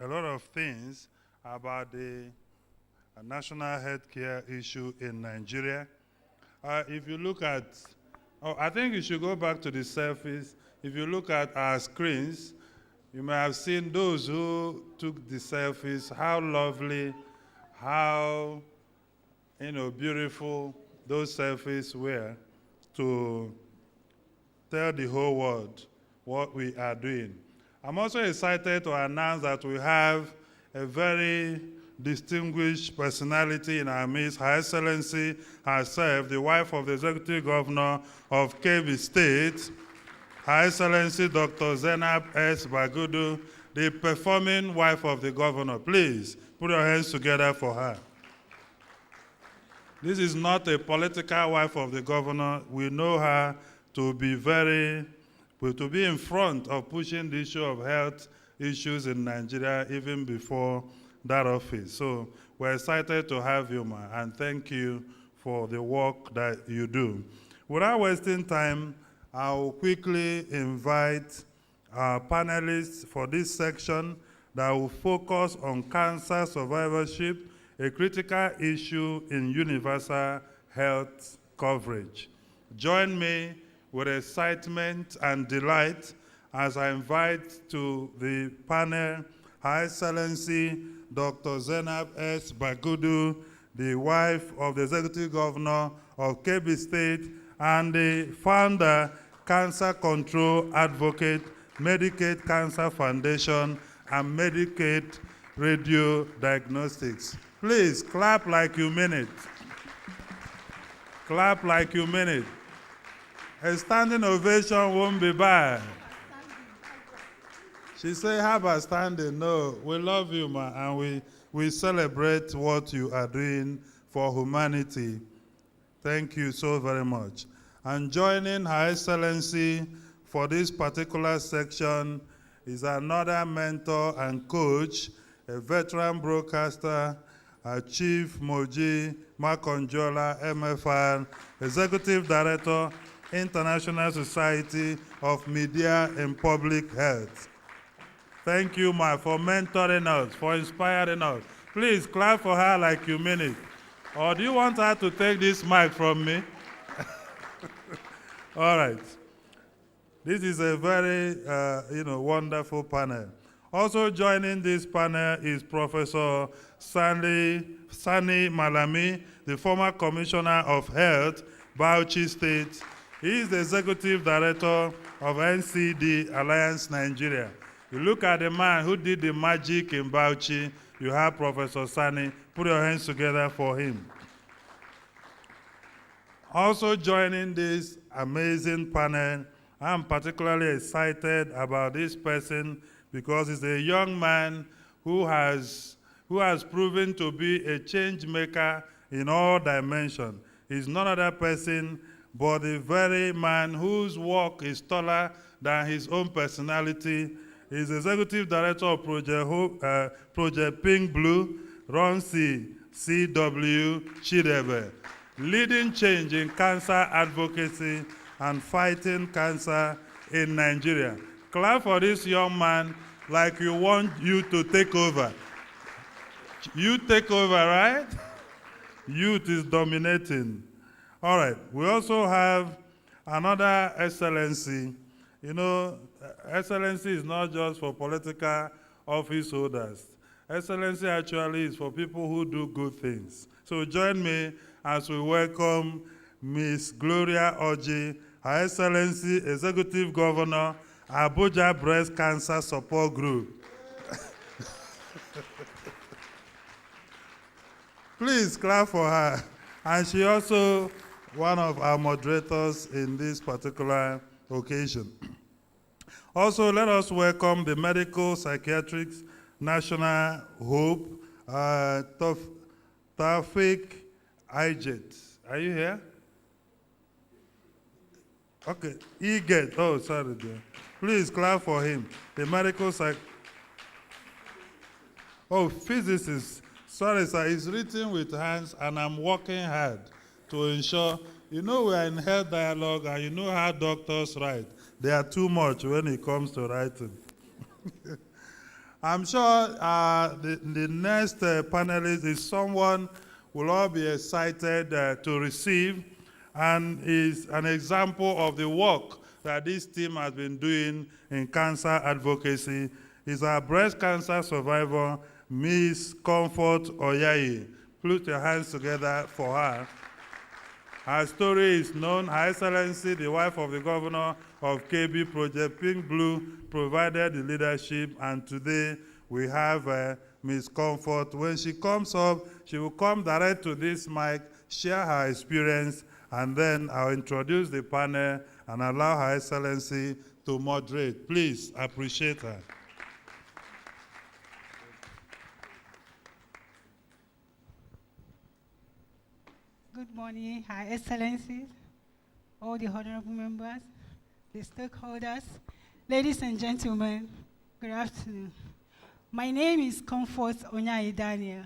a lot of things about the national healthcare issue in Nigeria. If you look at, I think you should go back to the selfies. If you look at our screens, you may have seen those who took the selfies, how lovely, how beautiful those selfies were to tell the whole world what we are doing. I'm also excited to announce that we have a very distinguished personality in our midst, Her Excellency herself, the wife of the Executive Governor of Kebbi State, Her Excellency Dr. Zainab S. Bagudu, the performing wife of the governor. Please put your hands together for her. This is not a political wife of the governor. We know her to be to be in front of pushing the issue of health issues in Nigeria even before that office. So we're excited to have you, ma, and thank you for the work that you do. Without wasting time, I'll quickly invite our panelists for this section that will focus on cancer survivorship, a critical issue in universal health coverage. Join me with excitement and delight as I invite to the panel Her Excellency Dr. Zainab S. Bagudu, the wife of the Executive Governor of Kebbi State and the founder, Cancer Control Advocate, Medicaid Cancer Foundation, and Medicaid Radio Diagnostics. Please clap like you mean it. Clap like you mean it. A standing ovation won't be bad. She said, how about standing? No, we love you, ma, and we celebrate what you are doing for humanity. Thank you so very much. And joining Her Excellency for this particular section is another mentor and coach, a veteran broadcaster, Chief Moji Makonjola, MFR, Executive Director, International Society of Media and Public Health. Thank you, ma, for mentoring us, for inspiring us. Please clap for her like you mean it. Or do you want her to take this mic from me? All right. This is a very, wonderful panel. Also joining this panel is Professor Sani Malami, the former Commissioner of Health, Bauchi State. He is the Executive Director of NCD Alliance Nigeria. You look at the man who did the magic in Bauchi, you have Professor Sani. Put your hands together for him. Also joining this amazing panel, I'm particularly excited about this person because he's a young man who has proven to be a change maker in all dimensions. He's none other person but the very man whose work is taller than his own personality. He's Executive Director of Project Pink Blue, Ronsi C.W. Chidebe, leading change in cancer advocacy and fighting cancer in Nigeria. Clap for this young man like you want you to take over. You take over, right? Youth is dominating. All right, we also have another excellency. You know, excellency is not just for political office holders. Excellency actually is for people who do good things. So join me as we welcome Ms. Gloria Oji, Her Excellency Executive Governor, Abuja Breast Cancer Support Group. Please clap for her. And she also one of our moderators in this particular occasion. Also, let us welcome the Medical Psychiatrics National Hope, Taufik Ijet. Are you here? Okay, Iget. Oh, sorry, dear. Please clap for him. The medical physicist. Sorry, sir. It's written with hands, and I'm working hard to ensure. You know, we are in health dialogue, and you know how doctors write. They are too much when it comes to writing. I'm sure the next panelist is someone we'll all be excited to receive, and is an example of the work that this team has been doing in cancer advocacy. Is our breast cancer survivor, Ms. Comfort Oyayi. Put your hands together for her. Her story is known. Her Excellency, the wife of the governor of KB Project Pink Blue, provided the leadership, and today we have Ms. Comfort. When she comes up, she will come direct to this mic, share her experience, and then I'll introduce the panel and allow Her Excellency to moderate. Please appreciate her. Good morning, Her Excellencies, all the honorable members, the stakeholders, ladies and gentlemen, good afternoon. My name is Comfort Onyayi Daniel,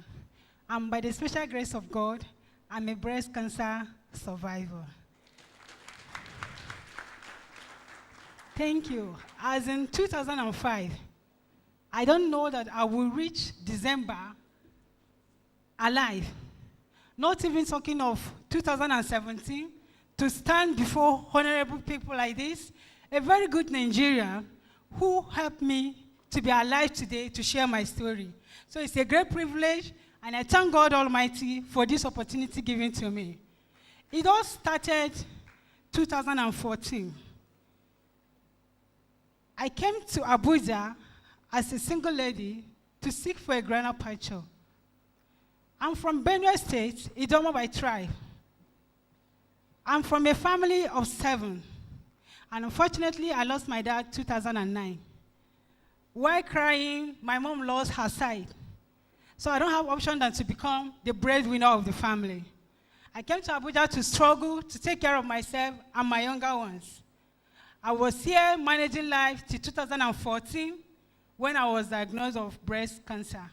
and by the special grace of God, I'm a breast cancer survivor. Thank you. As in 2005, I don't know that I will reach December alive. Not even talking of 2017, to stand before honorable people like this, a very good Nigerian who helped me to be alive today to share my story. So it's a great privilege, and I thank God Almighty for this opportunity given to me. It all started 2014. I came to Abuja as a single lady to seek for a greener pasture. I'm from Benue State, Idoma by tribe. I'm from a family of 7. And unfortunately, I lost my dad in 2009. While crying, my mom lost her sight. So I don't have option than to become the breadwinner of the family. I came to Abuja to struggle to take care of myself and my younger ones. I was here managing life till 2014 when I was diagnosed with breast cancer.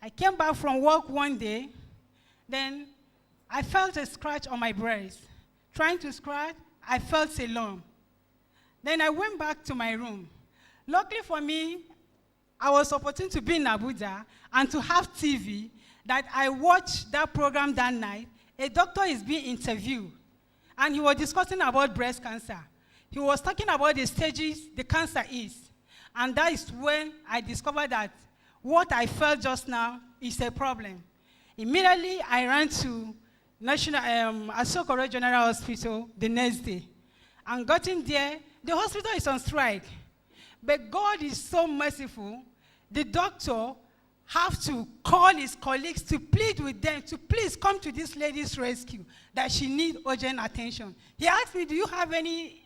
I came back from work one day, then I felt a scratch on my breast. Trying to scratch, I felt a lump. Then I went back to my room. Luckily for me, I was opportune to be in Abuja and to have TV that I watched that program that night. A doctor is being interviewed, and he was discussing about breast cancer. He was talking about the stages the cancer is. And that is when I discovered that what I felt just now is a problem. Immediately, I ran to National Asokoro General Hospital the next day. And got in there, the hospital is on strike. But God is so merciful, the doctor have to call his colleagues to plead with them to please come to this lady's rescue, that she needs urgent attention. He asked me, do you have any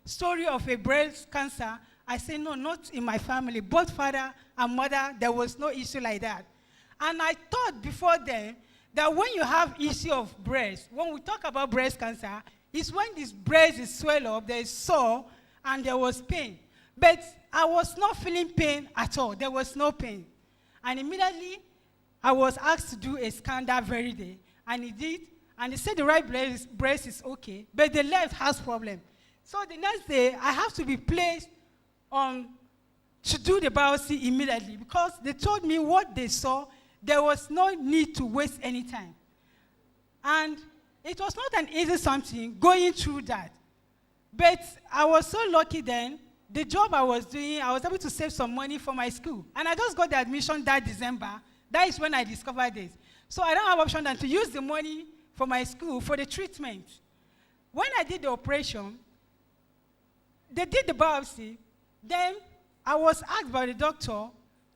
story of a breast cancer? I said, no, not in my family. Both father and mother, there was no issue like that. And I thought before then that when you have issue of breast, when we talk about breast cancer, it's when this breast is swelled up, there is sore, and there was pain. But I was not feeling pain at all. There was no pain. And immediately, I was asked to do a scan that very day. And he did. And he said the right breast is okay, but the left has problem. So the next day, I have to be placed on to do the biopsy immediately, because they told me what they saw, there was no need to waste any time. And it was not an easy something going through that. But I was so lucky then, the job I was doing, I was able to save some money for my school. And I just got the admission that December. That is when I discovered this. So I don't have option than to use the money for my school for the treatment. When I did the operation, they did the biopsy. Then I was asked by the doctor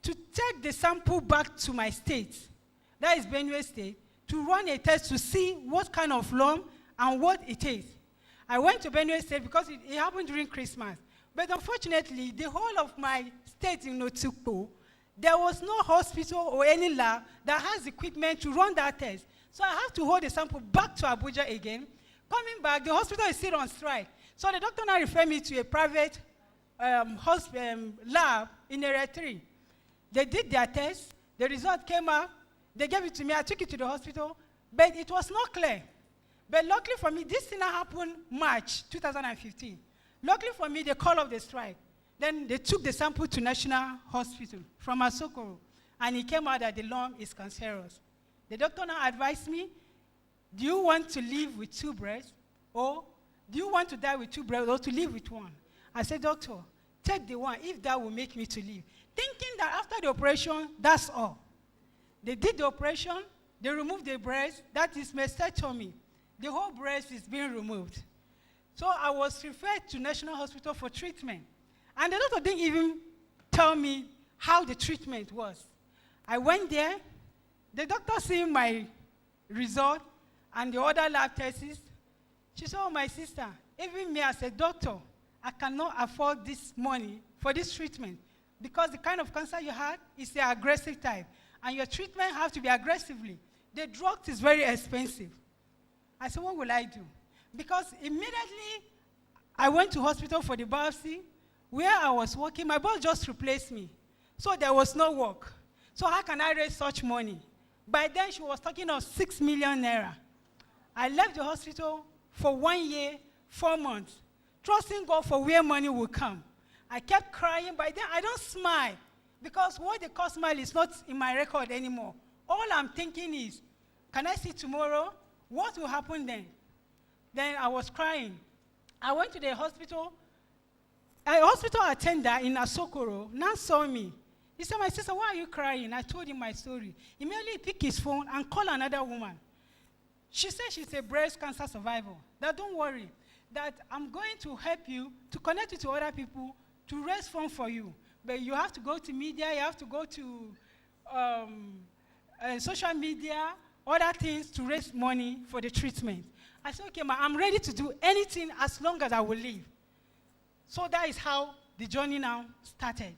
to take the sample back to my state, that is Benue State, to run a test to see what kind of lump and what it is. I went to Benue State because it happened during Christmas. But unfortunately, the whole of my state in Otukpo, there was no hospital or any lab that has equipment to run that test. So I have to hold the sample back to Abuja again. Coming back, the hospital is still on strike. So the doctor now referred me to a private lab in Area 3. They did their test, the result came out, they gave it to me, I took it to the hospital, but it was not clear. But luckily for me, this thing happened March 2015. Luckily for me, they called off the strike. Then they took the sample to National Hospital from Asokoro, and it came out that the lung is cancerous. The doctor now advised me, do you want to live with 2 breasts, or do you want to die with 2 breasts, or to live with 1? I said, doctor, take the 1 if that will make me to live. Thinking that after the operation, that's all. They did the operation, they removed the breast, that is mastectomy. The whole breast is being removed. So I was referred to National Hospital for treatment. And the doctor didn't even tell me how the treatment was. I went there, the doctor seeing my result and the other lab tests. She said, oh, my sister, even me as a doctor, I cannot afford this money for this treatment because the kind of cancer you had is the aggressive type, and your treatment has to be aggressively. The drug is very expensive. I said, what will I do? Because immediately I went to hospital for the biopsy. Where I was working, my boss just replaced me. So there was no work. So how can I raise such money? By then, she was talking of 6 million naira. I left the hospital for 1 year, 4 months, trusting God for where money will come. I kept crying. By then, I don't smile because what they call smile is not in my record anymore. All I'm thinking is, can I see tomorrow? What will happen then? Then I was crying. I went to the hospital. A hospital attendant in Asokoro now saw me. He said, my sister, why are you crying? I told him my story. Immediately he picked his phone and called another woman. She said she's a breast cancer survivor. That don't worry, that I'm going to help you to connect you to other people to raise funds for you. But you have to go to media, you have to go to social media, other things to raise money for the treatment. I said, okay, ma, I'm ready to do anything as long as I will live. So that is how the journey now started.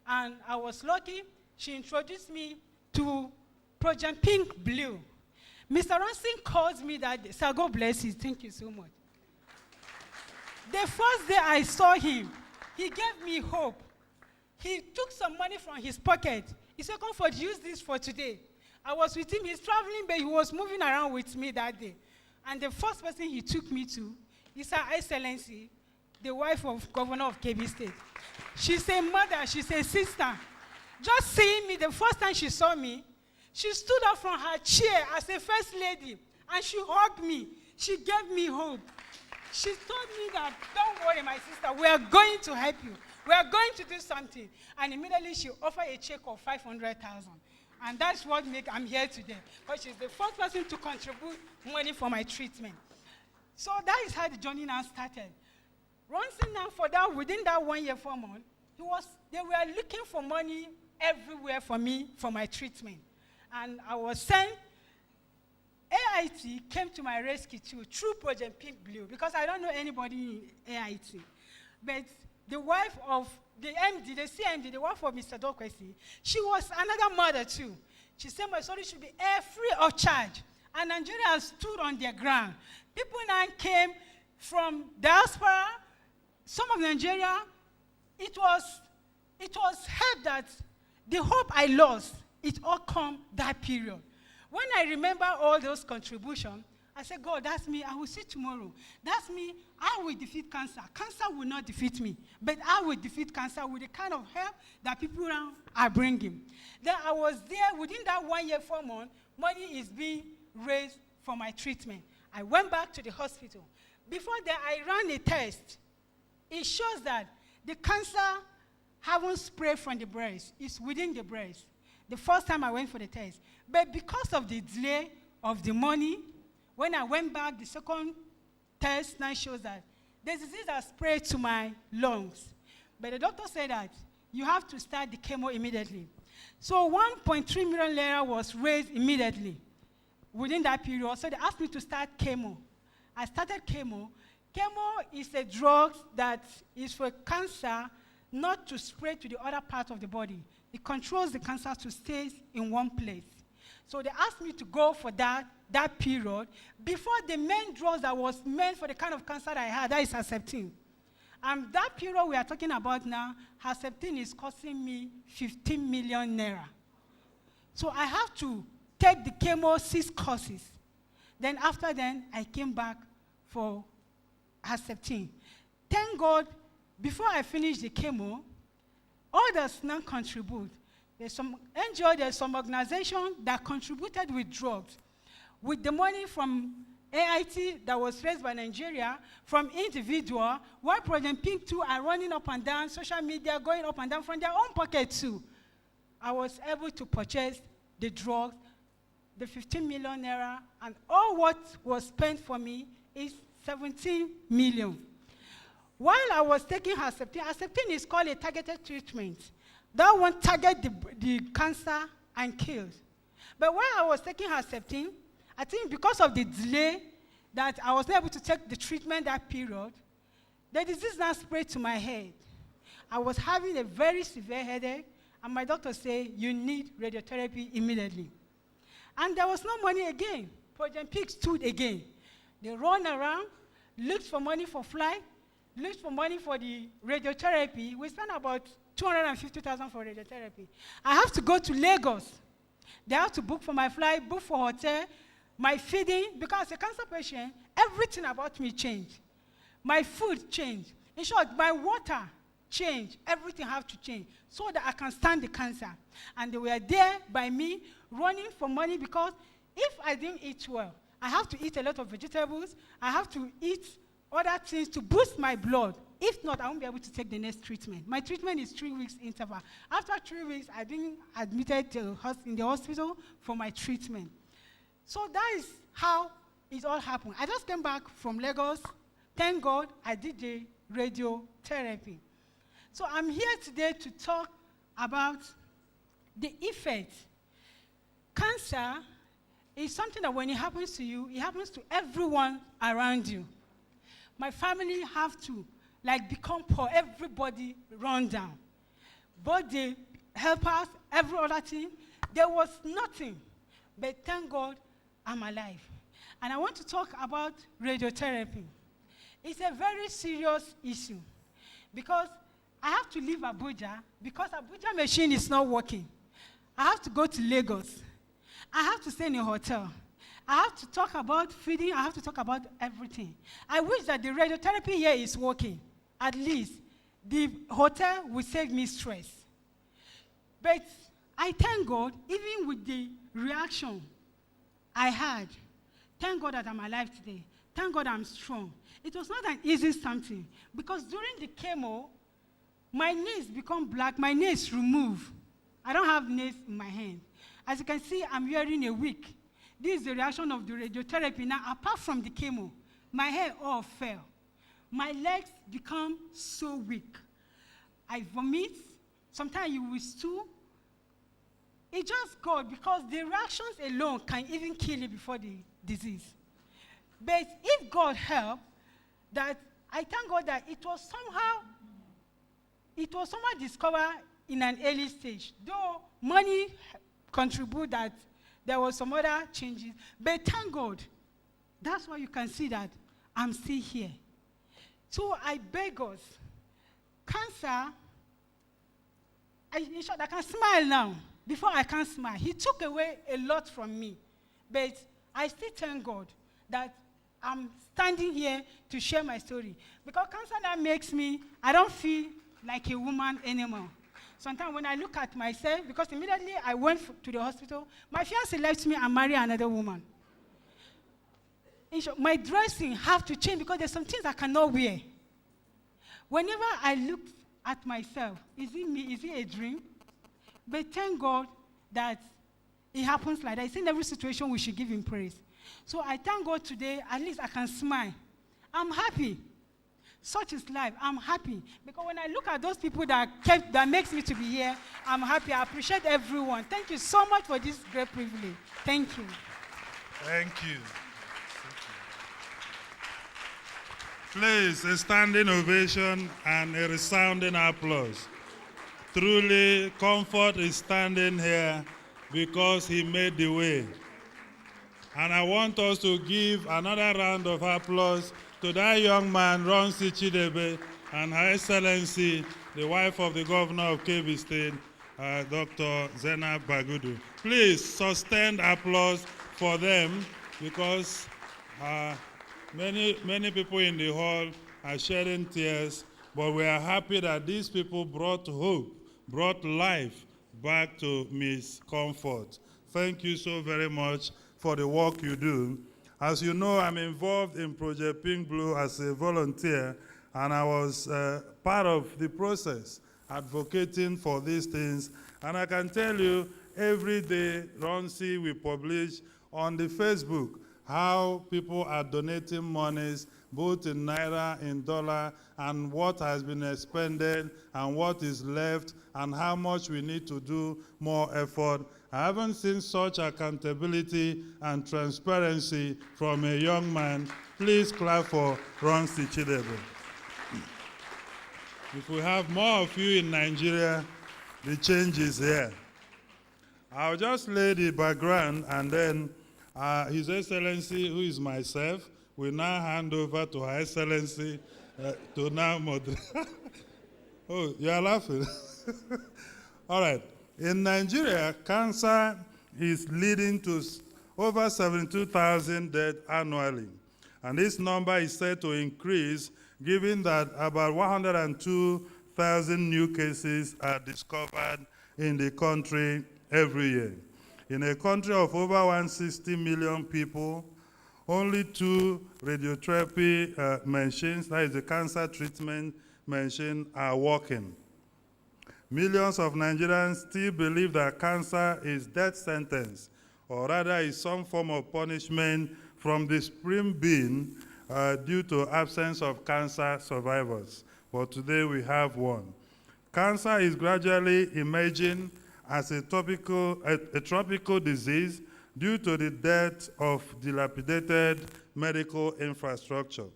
And I was lucky. She introduced me to Project Pink Blue. Mr. Ranson calls me that day. Sir, God bless you. Thank you so much. The first day I saw him, he gave me hope. He took some money from his pocket. He said, Comfort, use this for today. I was with him. He's traveling, but he was moving around with me that day. And the first person he took me to is Her Excellency, the wife of Governor of Kebbi State. She's a mother, she's a sister. Just seeing me, the first time she saw me, she stood up from her chair as a first lady, and she hugged me. She gave me hope. She told me that, don't worry, my sister, we are going to help you. We are going to do something. And immediately she offered a check of 500,000. And that's what I'm here today. Because she's the first person to contribute money for my treatment. So that is how the journey now started. Ronson now, for that, within that 1 year, 4 months, they were looking for money everywhere for me for my treatment. And I was sent, AIT came to my rescue too, through Project Pink Blue, because I don't know anybody in AIT. But the wife of the MD, the CMD, the wife of Mr. Advocacy, she was another mother too. She said my story should be air free of charge. And Nigeria stood on their ground. People now came from diaspora, some of Nigeria. It was help that the hope I lost, it all come that period. When I remember all those contributions, I said, God, that's me. I will see tomorrow. That's me. I will defeat cancer. Cancer will not defeat me, but I will defeat cancer with the kind of help that people around are bringing. Then I was there within that 1 year, 4 months. Money is being raised for my treatment. I went back to the hospital. Before that, I ran a test. It shows that the cancer haven't spread from the breast. It's within the breast. The first time I went for the test. But because of the delay of the money, when I went back, the second test now shows that the disease has spread to my lungs. But the doctor said that you have to start the chemo immediately. So 1.3 million naira was raised immediately within that period. So they asked me to start chemo. I started chemo. Chemo is a drug that is for cancer not to spread to the other part of the body. It controls the cancer to stay in one place. So they asked me to go for that period before the main drugs that was meant for the kind of cancer that I had, that is Herceptin. And that period we are talking about now, Herceptin is costing me 15 million naira. So I have to take the chemo 6 courses. Then after then, I came back for Herceptin. Thank God, before I finished the chemo, Others now contribute. There's some NGO, there's some organization that contributed with drugs. With the money from AIT that was raised by Nigeria, from individual, while Project Pink too are running up and down, social media going up and down from their own pocket too. I was able to purchase the drugs, the 15 million naira, and all what was spent for me is 17 million. While I was taking Herceptin is called a targeted treatment. That one target the cancer and kills. But while I was taking Herceptin, I think because of the delay that I was not able to take the treatment that period, the disease now spread to my head. I was having a very severe headache, and my doctor said, you need radiotherapy immediately. And there was no money again. Project Pig stood again. They run around, looked for money for flight, looked for money for the radiotherapy. We spent about 250,000 for radiotherapy. I have to go to Lagos. They have to book for my flight, book for hotel, my feeding, because as a cancer patient, everything about me changed. My food changed. In short, my water changed. Everything have to change so that I can stand the cancer. And they were there by me, running for money, because if I didn't eat well, I have to eat a lot of vegetables. I have to eat other things to boost my blood. If not, I won't be able to take the next treatment. My treatment is 3 weeks interval. After 3 weeks, I've been admitted in the hospital for my treatment. So that is how it all happened. I just came back from Lagos. Thank God I did the radiotherapy. So I'm here today to talk about the effect. Cancer is something that when it happens to you, it happens to everyone around you. My family have to become poor, everybody run down. But the helpers, every other thing, there was nothing. But thank God I'm alive. And I want to talk about radiotherapy. It's a very serious issue because I have to leave Abuja because Abuja machine is not working. I have to go to Lagos. I have to stay in a hotel. I have to talk about feeding. I have to talk about everything. I wish that the radiotherapy here is working. At least the hotel will save me stress. But I thank God, even with the reaction I had, thank God that I'm alive today. Thank God I'm strong. It was not an easy something because during the chemo, my nails become black, my nails removed. I don't have nails in my hand. As you can see, I'm wearing a wig. This is the reaction of the radiotherapy. Now, apart from the chemo, my hair all fell. My legs become so weak. I vomit. Sometimes you will stool. It's just God because the reactions alone can even kill you before the disease. But if God helped, that I thank God that it was somehow discovered in an early stage. Though money contribute that there was some other changes, but thank God. That's why you can see that I'm still here. So I beg us, cancer, in short, I can smile now. Before I can't smile. He took away a lot from me. But I still thank God that I'm standing here to share my story. Because cancer now makes me, I don't feel like a woman anymore. Sometimes when I look at myself, because immediately I went to the hospital, my fiancé left me and married another woman. In short, my dressing have to change because there's some things I cannot wear. Whenever I look at myself, is it me? Is it a dream? But thank God that it happens like that. It's in every situation we should give him praise. So I thank God today, at least I can smile. I'm happy. Such is life. I'm happy. Because when I look at those people that makes me to be here, I'm happy. I appreciate everyone. Thank you so much for this great privilege. Thank you. Thank you. Please, a standing ovation and a resounding applause. Truly, Comfort is standing here because he made the way. And I want us to give another round of applause to that young man, Ronsi Chidebe, and Her Excellency, the wife of the governor of Kebbi State, Dr. Zena Bagudu. Please sustain applause for them because many people in the hall are shedding tears, but we are happy that these people brought hope. brought life back to Miss Comfort. Thank you so very much for the work you do. As you know, I'm involved in Project Pink Blue as a volunteer, and I was part of the process, advocating for these things. And I can tell you, every day, Ronsi will publish on the Facebook how people are donating monies, both in naira, in dollar, and what has been expended, and what is left, and how much we need to do more effort. I haven't seen such accountability and transparency from a young man. Please clap for Ronsi Chidebe. If we have more of you in Nigeria, the change is here. I'll just lay the background, and then His Excellency, who is myself, will now hand over to Her Excellency to now moderate. Oh, you are laughing. All right. In Nigeria, cancer is leading to over 72,000 deaths annually. And this number is set to increase, given that about 102,000 new cases are discovered in the country every year. In a country of over 160 million people, only 2 radiotherapy machines, that is the cancer treatment machine, are working. Millions of Nigerians still believe that cancer is death sentence, or rather is some form of punishment from the supreme being due to absence of cancer survivors. But today we have one. Cancer is gradually emerging as a tropical disease due to the death of dilapidated medical infrastructure.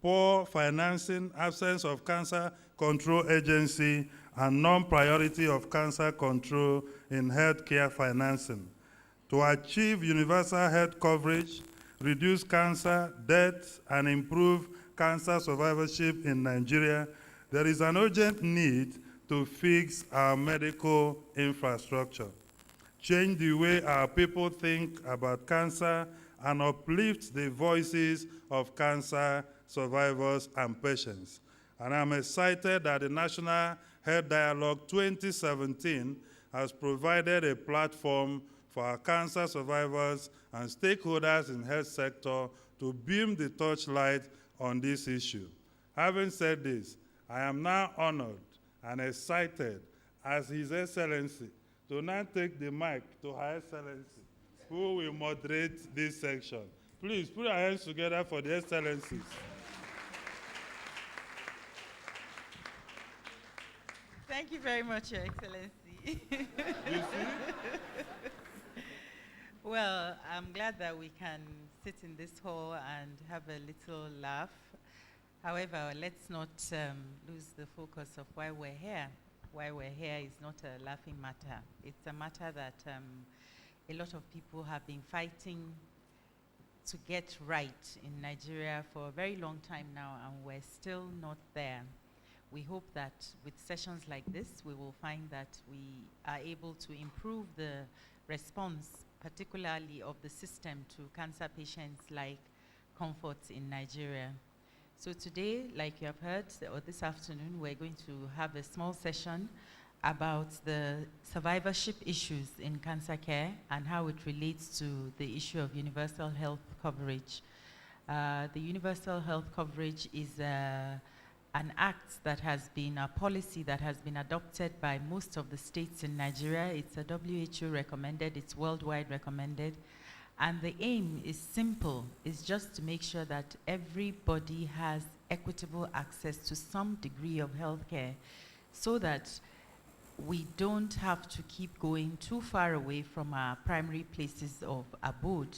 Poor financing, absence of cancer control agency, and non-priority of cancer control in healthcare financing. To achieve universal health coverage, reduce cancer deaths, and improve cancer survivorship in Nigeria, there is an urgent need to fix our medical infrastructure, change the way our people think about cancer, and uplift the voices of cancer survivors and patients. And I'm excited that the National Health Dialogue 2017 has provided a platform for our cancer survivors and stakeholders in the health sector to beam the torchlight on this issue. Having said this, I am now honored and excited as His Excellency to now take the mic to Her Excellency, who will moderate this section. Please put our hands together for the Excellencies. Thank you very much, Your Excellency. You see? Well, I'm glad that we can sit in this hall and have a little laugh. However, let's not lose the focus of why we're here. Why we're here is not a laughing matter. It's a matter that a lot of people have been fighting to get right in Nigeria for a very long time now, and we're still not there. We hope that with sessions like this, we will find that we are able to improve the response, particularly of the system, to cancer patients like Comfort in Nigeria. So today, like you have heard, or this afternoon, we're going to have a small session about the survivorship issues in cancer care and how it relates to the issue of universal health coverage. The universal health coverage is an act that has been a policy that has been adopted by most of the states in Nigeria. It's a WHO recommended, it's worldwide recommended. And the aim is simple, it's just to make sure that everybody has equitable access to some degree of healthcare so that we don't have to keep going too far away from our primary places of abode.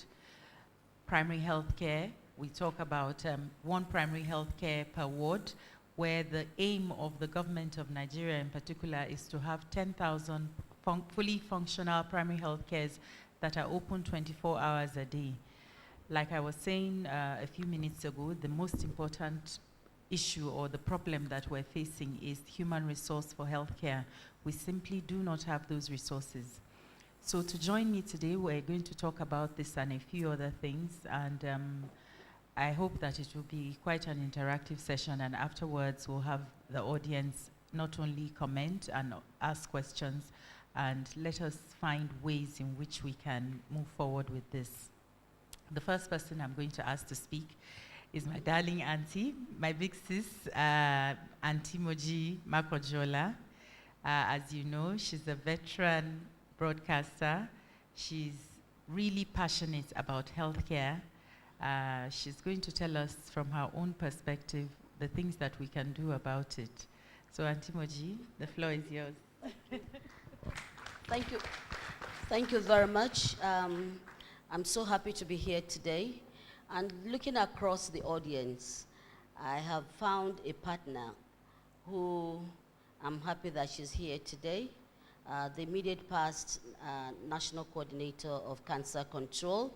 Primary healthcare, we talk about one primary healthcare per ward, where the aim of the government of Nigeria in particular is to have 10,000 fully functional primary health cares that are open 24 hours a day. Like I was saying a few minutes ago, the most important issue or the problem that we're facing is human resource for healthcare. We simply do not have those resources. So to join me today, we're going to talk about this and a few other things, and I hope that it will be quite an interactive session, and afterwards we'll have the audience not only comment and ask questions, and let us find ways in which we can move forward with this. The first person I'm going to ask to speak is my darling auntie, my big sis, Auntie Moji Makojola. As you know, she's a veteran broadcaster. She's really passionate about healthcare. She's going to tell us from her own perspective the things that we can do about it. So, Auntie Moji, the floor is yours. Thank you. Thank you very much. I'm so happy to be here today. And looking across the audience, I have found a partner who I'm happy that she's here today. The immediate past National Coordinator of Cancer Control.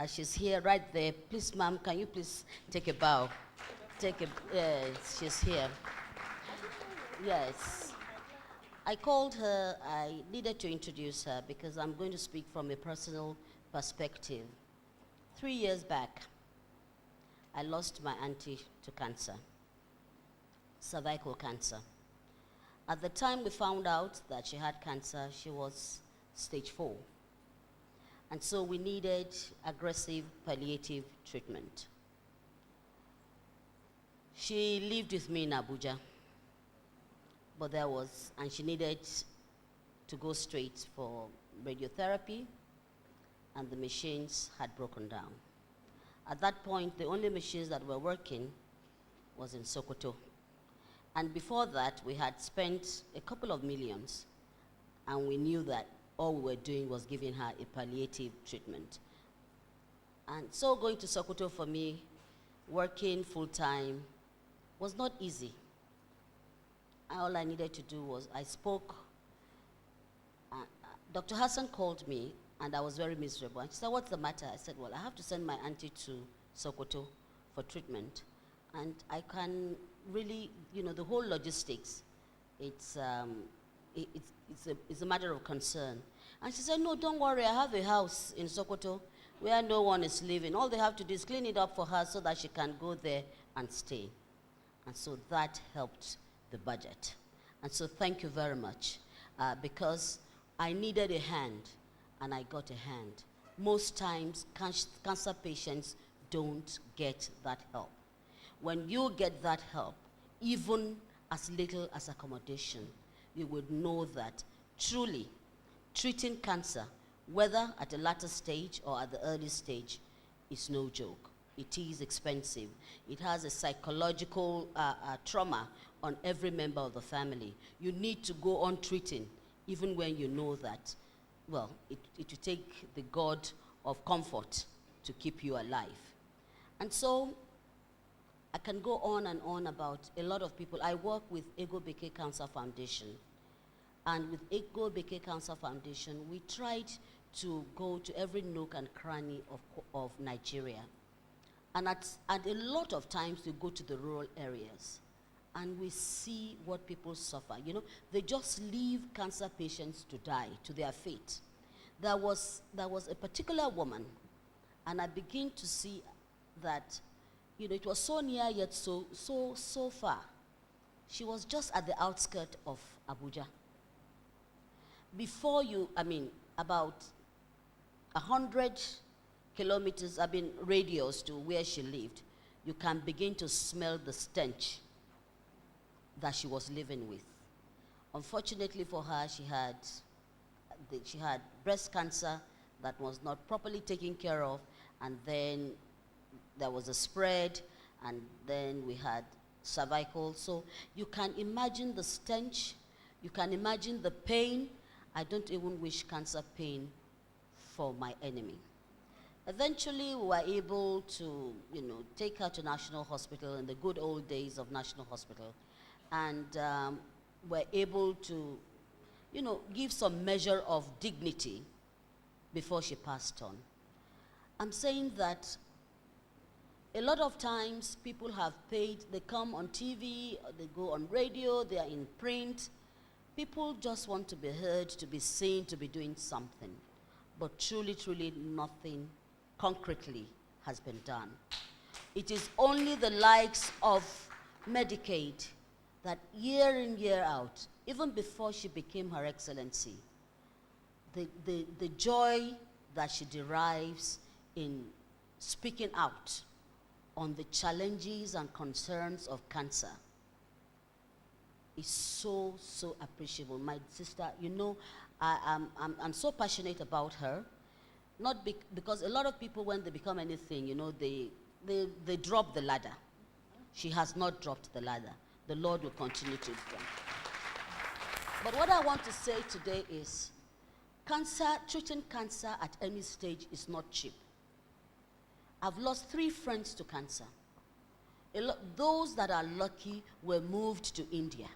She's here right there. Please, ma'am, can you please take a bow? She's here. Yes. I called her, I needed to introduce her because I'm going to speak from a personal perspective. 3 years back, I lost my auntie to cancer, cervical cancer. At the time we found out that she had cancer, she was stage 4. And so we needed aggressive palliative treatment. She lived with me in Abuja. But and she needed to go straight for radiotherapy, and the machines had broken down. At that point, the only machines that were working was in Sokoto. And before that, we had spent a couple of millions, and we knew that all we were doing was giving her a palliative treatment. And so going to Sokoto for me, working full-time, was not easy. All I needed to do was, I spoke, Dr. Hassan called me, and I was very miserable. And she said, what's the matter? I said, well, I have to send my auntie to Sokoto for treatment. And I can really, the whole logistics, it's a matter of concern. And she said, no, don't worry, I have a house in Sokoto where no one is living. All they have to do is clean it up for her so that she can go there and stay. And so that helped the budget. And so thank you very much, because I needed a hand, and I got a hand. Most times, cancer patients don't get that help. When you get that help, even as little as accommodation, you would know that truly treating cancer, whether at a latter stage or at the early stage, is no joke. It is expensive. It has a psychological trauma on every member of the family. You need to go on treating, even when you know that, well, it will take the God of comfort to keep you alive. And so, I can go on and on about a lot of people. I work with Ego Beke Cancer Foundation. And with Ego Beke Cancer Foundation, we tried to go to every nook and cranny of Nigeria. And at a lot of times, we go to the rural areas, and we see what people suffer. They just leave cancer patients to die, to their fate. There was a particular woman, and I begin to see that, it was so near yet so far. She was just at the outskirts of Abuja. About 100 kilometers, radius to where she lived, you can begin to smell the stench that she was living with. Unfortunately for her, she had breast cancer that was not properly taken care of, and then there was a spread, and then we had cervical. So you can imagine the stench, you can imagine the pain. I don't even wish cancer pain for my enemy. Eventually, we were able to, take her to National Hospital in the good old days of National Hospital, and were able to, give some measure of dignity before she passed on. I'm saying that a lot of times people have paid, they come on TV, they go on radio, they are in print. People just want to be heard, to be seen, to be doing something. But truly, truly nothing concretely has been done. It is only the likes of Medicaid that year in, year out, even before she became Her Excellency, the joy that she derives in speaking out on the challenges and concerns of cancer is so, so appreciable. My sister, you know, I'm so passionate about her, not because a lot of people, when they become anything, you know, they drop the ladder. She has not dropped the ladder. The Lord will continue to drop. But what I want to say today is, treating cancer at any stage is not cheap. I've lost 3 friends to cancer. Those that are lucky were moved to India.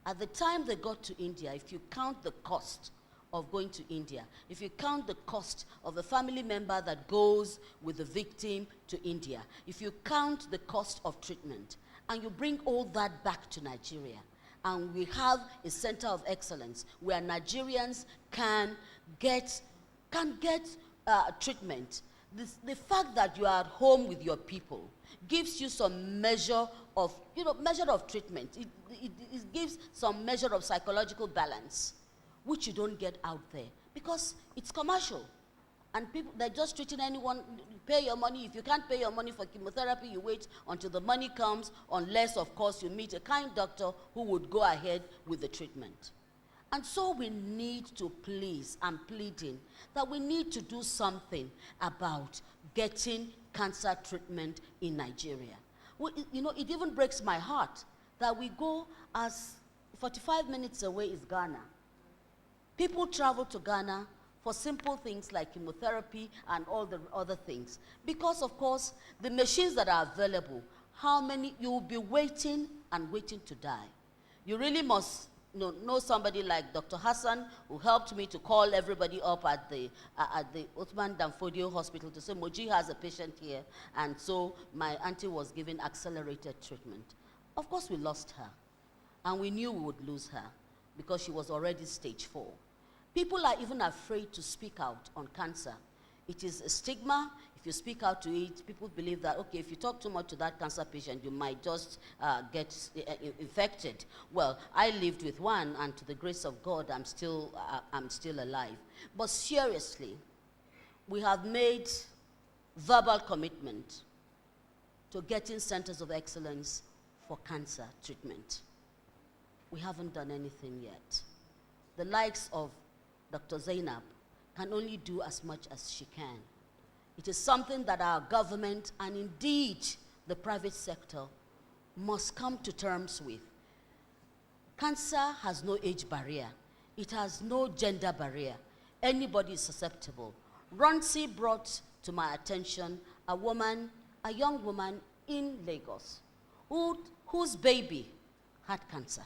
At the time they got to India, if you count the cost of going to India, if you count the cost of the family member that goes with the victim to India, if you count the cost of treatment, and you bring all that back to Nigeria, and we have a center of excellence where Nigerians can get treatment. The fact that you are at home with your people gives you some measure of treatment. It gives some measure of psychological balance, which you don't get out there because it's commercial. And people, they're just treating anyone, pay your money. If you can't pay your money for chemotherapy, you wait until the money comes, unless, of course, you meet a kind doctor who would go ahead with the treatment. And so we need to please, I'm pleading, that we need to do something about getting cancer treatment in Nigeria. You know, it even breaks my heart that we go as 45 minutes away is Ghana. People travel to Ghana for simple things like chemotherapy and all the other things. Because, of course, the machines that are available, how many, you will be waiting and waiting to die. You really must know somebody like Dr. Hassan, who helped me to call everybody up at the Uthman Danfodio Hospital to say, Moji has a patient here, and so my auntie was given accelerated treatment. Of course, we lost her, and we knew we would lose her because she was already stage 4. People are even afraid to speak out on cancer. It is a stigma. If you speak out to it, people believe that, okay, if you talk too much to that cancer patient, you might just get infected. Well, I lived with one, and to the grace of God, I'm still alive. But seriously, we have made verbal commitment to getting centers of excellence for cancer treatment. We haven't done anything yet. The likes of Dr. Zainab can only do as much as she can. It is something that our government and indeed the private sector must come to terms with. Cancer has no age barrier. It has no gender barrier. Anybody is susceptible. Ronsi brought to my attention a young woman in Lagos whose baby had cancer.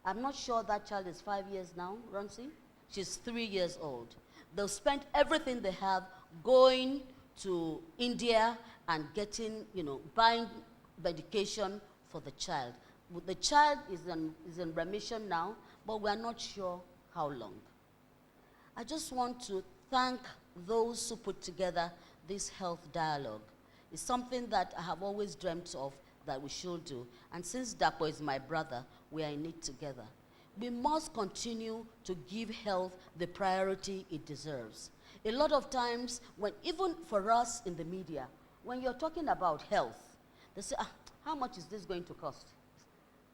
I'm not sure that child is 5 years now, Ronsi. She's 3 years old. They've spent everything they have going to India and getting, buying medication for the child. The child is in remission now, but we're not sure how long. I just want to thank those who put together this health dialogue. It's something that I have always dreamt of that we should do. And since Dapo is my brother, we are in it together. We must continue to give health the priority it deserves. A lot of times, even for us in the media, when you're talking about health, they say, how much is this going to cost?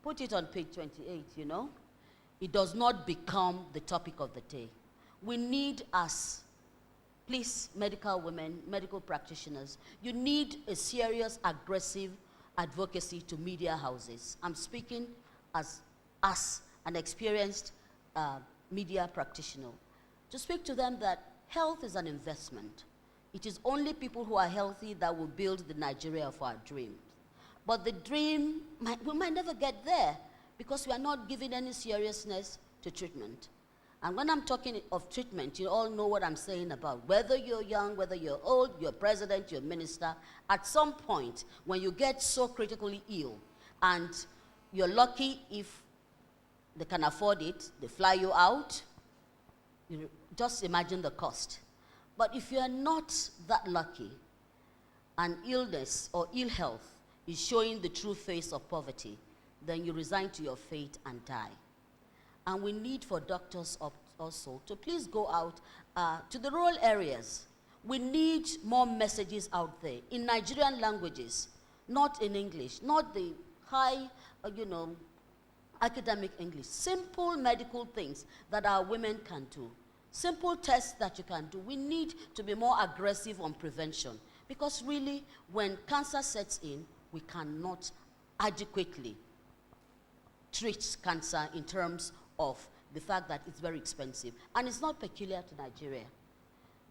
Put it on page 28, It does not become the topic of the day. We need please, medical women, medical practitioners, you need a serious, aggressive advocacy to media houses. I'm speaking as an experienced media practitioner, to speak to them that health is an investment. It is only people who are healthy that will build the Nigeria of our dreams. But the dream, we might never get there because we are not giving any seriousness to treatment. And when I'm talking of treatment, you all know what I'm saying about. Whether you're young, whether you're old, you're president, you're minister, at some point, when you get so critically ill, and you're lucky if they can afford it, they fly you out, just imagine the cost. But if you are not that lucky, and illness or ill health is showing the true face of poverty, then you resign to your fate and die. And we need for doctors also to please go out to the rural areas. We need more messages out there in Nigerian languages, not in English, not the high, academic English. Simple medical things that our women can do. Simple tests that you can do. We need to be more aggressive on prevention, because really, when cancer sets in, we cannot adequately treat cancer in terms of the fact that it's very expensive. And it's not peculiar to Nigeria.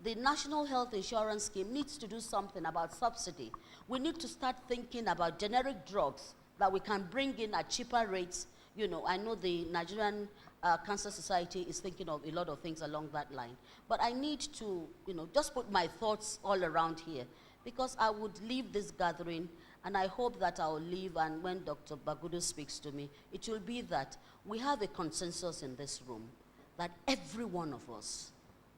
The National Health Insurance Scheme needs to do something about subsidy. We need to start thinking about generic drugs that we can bring in at cheaper rates. I know the Nigerian Cancer Society is thinking of a lot of things along that line. But I need to, just put my thoughts all around here, because I would leave this gathering, and I hope that I'll leave, and when Dr. Bagudu speaks to me, it will be that we have a consensus in this room that every one of us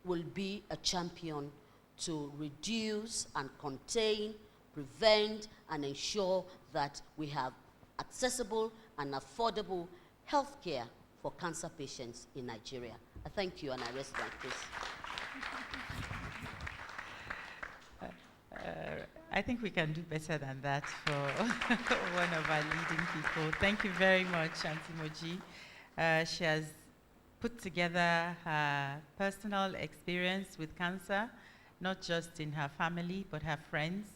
will be a champion to reduce and contain, prevent, and ensure that we have accessible and affordable health care for cancer patients in Nigeria. I thank you, and I rest my case. I think we can do better than that for one of our leading people. Thank you very much, Auntie Moji. She has put together her personal experience with cancer, not just in her family, but her friends.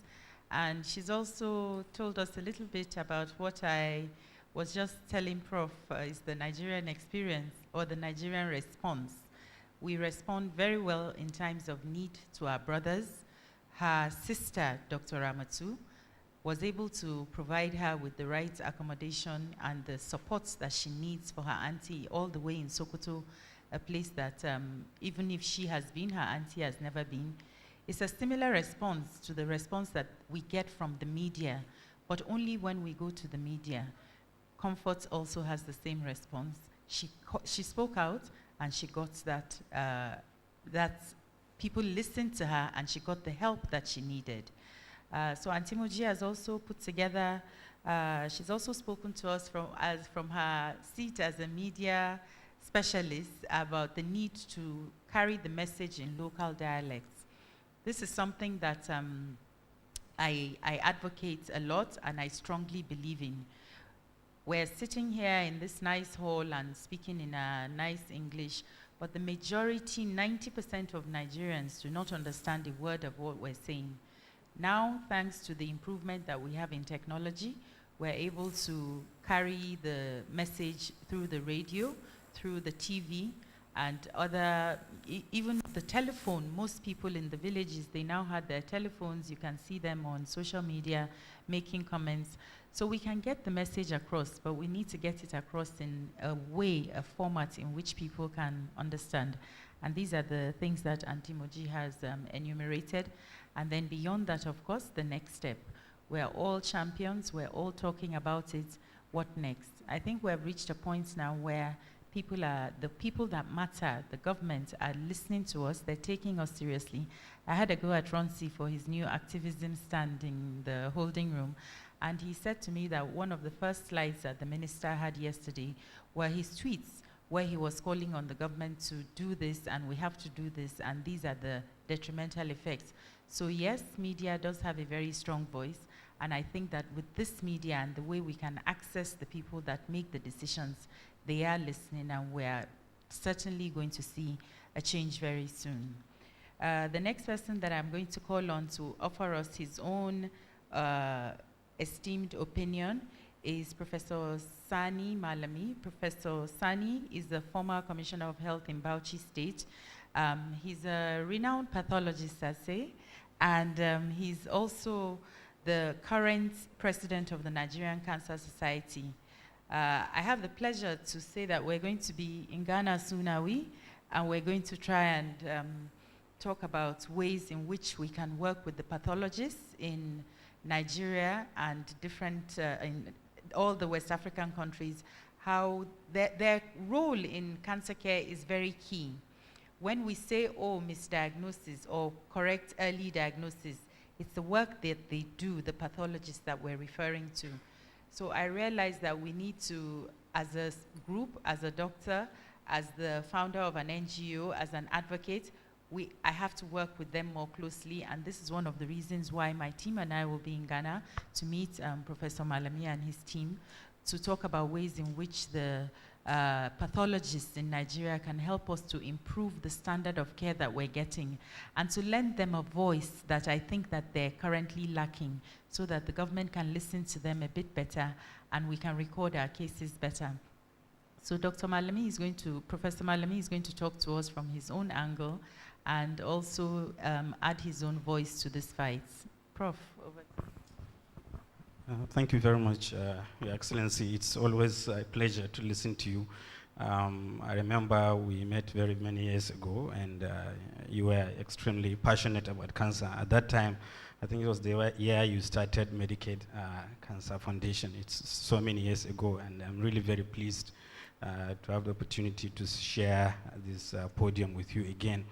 And she's also told us a little bit about what I was just telling Prof is the Nigerian experience, or the Nigerian response. We respond very well in times of need to our brothers. Her sister, Dr. Ramatu, was able to provide her with the right accommodation and the support that she needs for her auntie all the way in Sokoto, a place that even if she has been, her auntie has never been. It's a similar response to the response that we get from the media, but only when we go to the media. Comfort also has the same response. She spoke out, and she got that people listened to her, and she got the help that she needed. So Auntie Moji has also put together, she's also spoken to us from her seat as a media specialist about the need to carry the message in local dialects. This is something that I advocate a lot, and I strongly believe in. We're sitting here in this nice hall and speaking in a nice English, but the majority, 90% of Nigerians do not understand a word of what we're saying. Now, thanks to the improvement that we have in technology, we're able to carry the message through the radio, through the TV, and even the telephone. Most people in the villages, they now have their telephones. You can see them on social media making comments. So we can get the message across, but we need to get it across in a way, a format in which people can understand. And these are the things that Auntie Moji has enumerated. And then beyond that, of course, the next step. We're all champions. We're all talking about it. What next? I think we have reached a point now where the people that matter, the government, are listening to us. They're taking us seriously. I had a go at Ronsi for his new activism stand in the holding room. And he said to me that one of the first slides that the minister had yesterday were his tweets, where he was calling on the government to do this, and we have to do this, and these are the detrimental effects. So yes, media does have a very strong voice, and I think that with this media and the way we can access the people that make the decisions, they are listening, and we're certainly going to see a change very soon. The next person that I'm going to call on to offer us his own esteemed opinion is Professor Sani Malami. Professor Sani is the former Commissioner of Health in Bauchi State. He's a renowned pathologist, I say, and he's also the current president of the Nigerian Cancer Society. I have the pleasure to say that we're going to be in Ghana soon, are we? And we're going to try and talk about ways in which we can work with the pathologists in Nigeria and in all the West African countries, how their role in cancer care is very key. When we say, oh, misdiagnosis or correct early diagnosis, it's the work that they do, the pathologists that we're referring to. So I realized that we need to, as a group, as a doctor, as the founder of an NGO, as an advocate, I have to work with them more closely, and this is one of the reasons why my team and I will be in Ghana to meet Professor Malami and his team to talk about ways in which the pathologists in Nigeria can help us to improve the standard of care that we're getting and to lend them a voice that I think that they're currently lacking so that the government can listen to them a bit better and we can record our cases better. So Professor Malami is going to talk to us from his own angle and also add his own voice to this fight. Prof, over to you. Thank you very much, Your Excellency. It's always a pleasure to listen to you. I remember we met very many years ago, and you were extremely passionate about cancer. At that time, I think it was the year you started Medicaid Cancer Foundation. It's so many years ago, and I'm really very pleased to have the opportunity to share this podium with you again.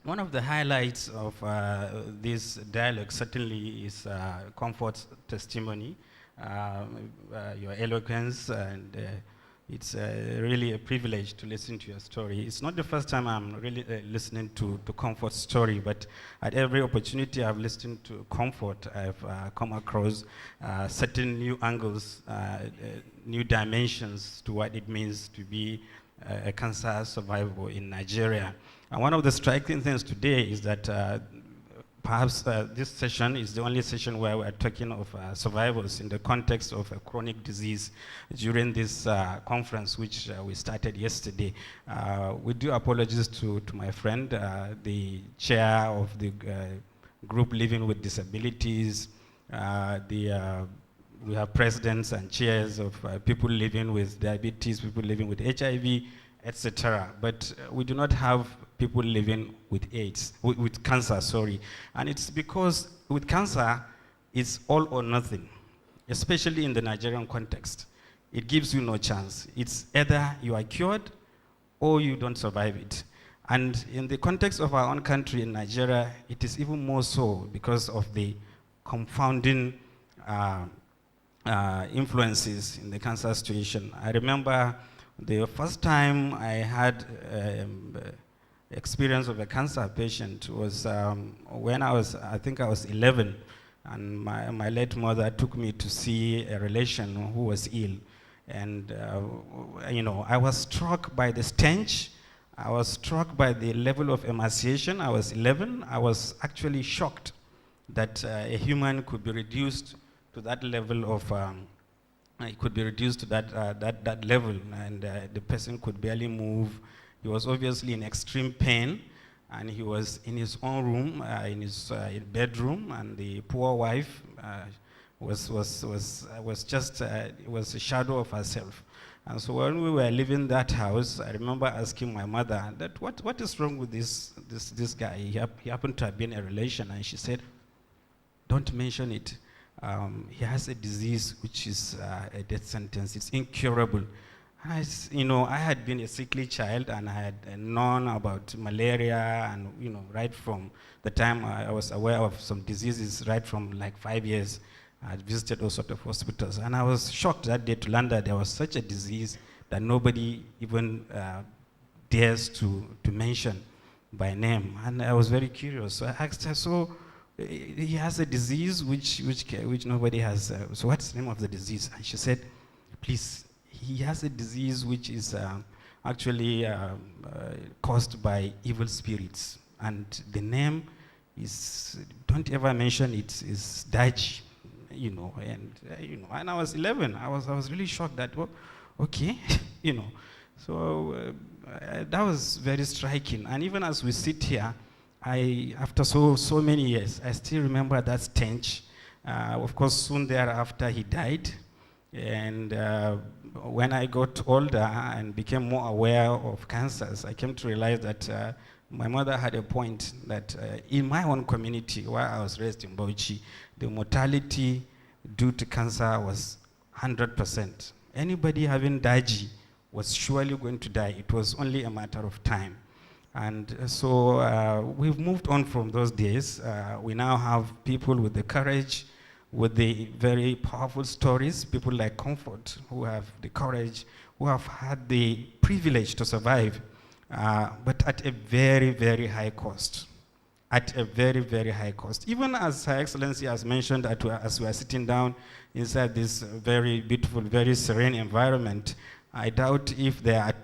One of the highlights of this dialogue certainly is Comfort's testimony, your eloquence, and it's really a privilege to listen to your story. It's not the first time I'm really listening to Comfort's story, but at every opportunity I've listened to Comfort, I've come across certain new angles, new dimensions to what it means to be a cancer survivor in Nigeria. And one of the striking things today is that perhaps this session is the only session where we're talking of survivors in the context of a chronic disease during this conference, which we started yesterday. We do apologies to my friend, the chair of the group Living with Disabilities. We have presidents and chairs of people living with diabetes, people living with HIV, etc. But we do not have people living with AIDS, with cancer, sorry. And it's because with cancer, it's all or nothing, especially in the Nigerian context. It gives you no chance. It's either you are cured or you don't survive it. And in the context of our own country in Nigeria, it is even more so because of the confounding influences in the cancer situation. I remember the first time I had experience of a cancer patient was when I think I was 11, and my late mother took me to see a relation who was ill. And, I was struck by the stench. I was struck by the level of emaciation. I was 11. I was actually shocked that a human could be reduced to that level of, it could be reduced to that level, and the person could barely move. He was obviously in extreme pain, and he was in his own room, in his bedroom, and the poor wife was just was a shadow of herself. And so when we were leaving that house, I remember asking my mother that what is wrong with this guy? He happened to have been a relation, and she said, "Don't mention it. He has a disease which is a death sentence. It's incurable." And I had been a sickly child, and I had known about malaria, and right from the time I was aware of some diseases, right from like 5 years, I had visited all sorts of hospitals. And I was shocked that day to learn that there was such a disease that nobody even dares to mention by name. And I was very curious. So I asked her, so he has a disease which nobody has. So what's the name of the disease? And she said, please, he has a disease which is actually caused by evil spirits. And the name is, don't ever mention it, is Daji, and I was 11. I was really shocked that, well, okay, So that was very striking. And even as we sit here, after so many years, I still remember that stench. Of course, soon thereafter, he died. And when I got older and became more aware of cancers, I came to realize that my mother had a point that in my own community, where I was raised in Bauchi, the mortality due to cancer was 100%. Anybody having Daji was surely going to die. It was only a matter of time. And so we've moved on from those days. We now have people with the courage with the very powerful stories, people like Comfort, who have the courage, who have had the privilege to survive, but at a very, very high cost. At a very, very high cost. Even as Her Excellency has mentioned, as we are sitting down inside this very beautiful, very serene environment, I doubt if there are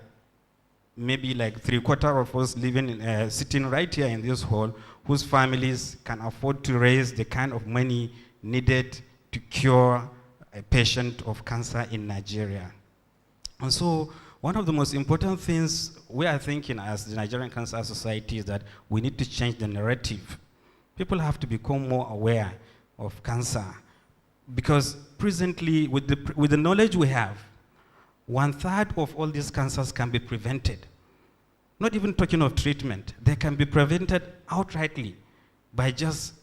maybe like 3/4 of us living, sitting right here in this hall, whose families can afford to raise the kind of money needed to cure a patient of cancer in Nigeria. And so one of the most important things we are thinking as the Nigerian Cancer Society is that we need to change the narrative. People have to become more aware of cancer, because presently, with the knowledge we have, 1/3 of all these cancers can be prevented. Not even talking of treatment, they can be prevented outrightly by just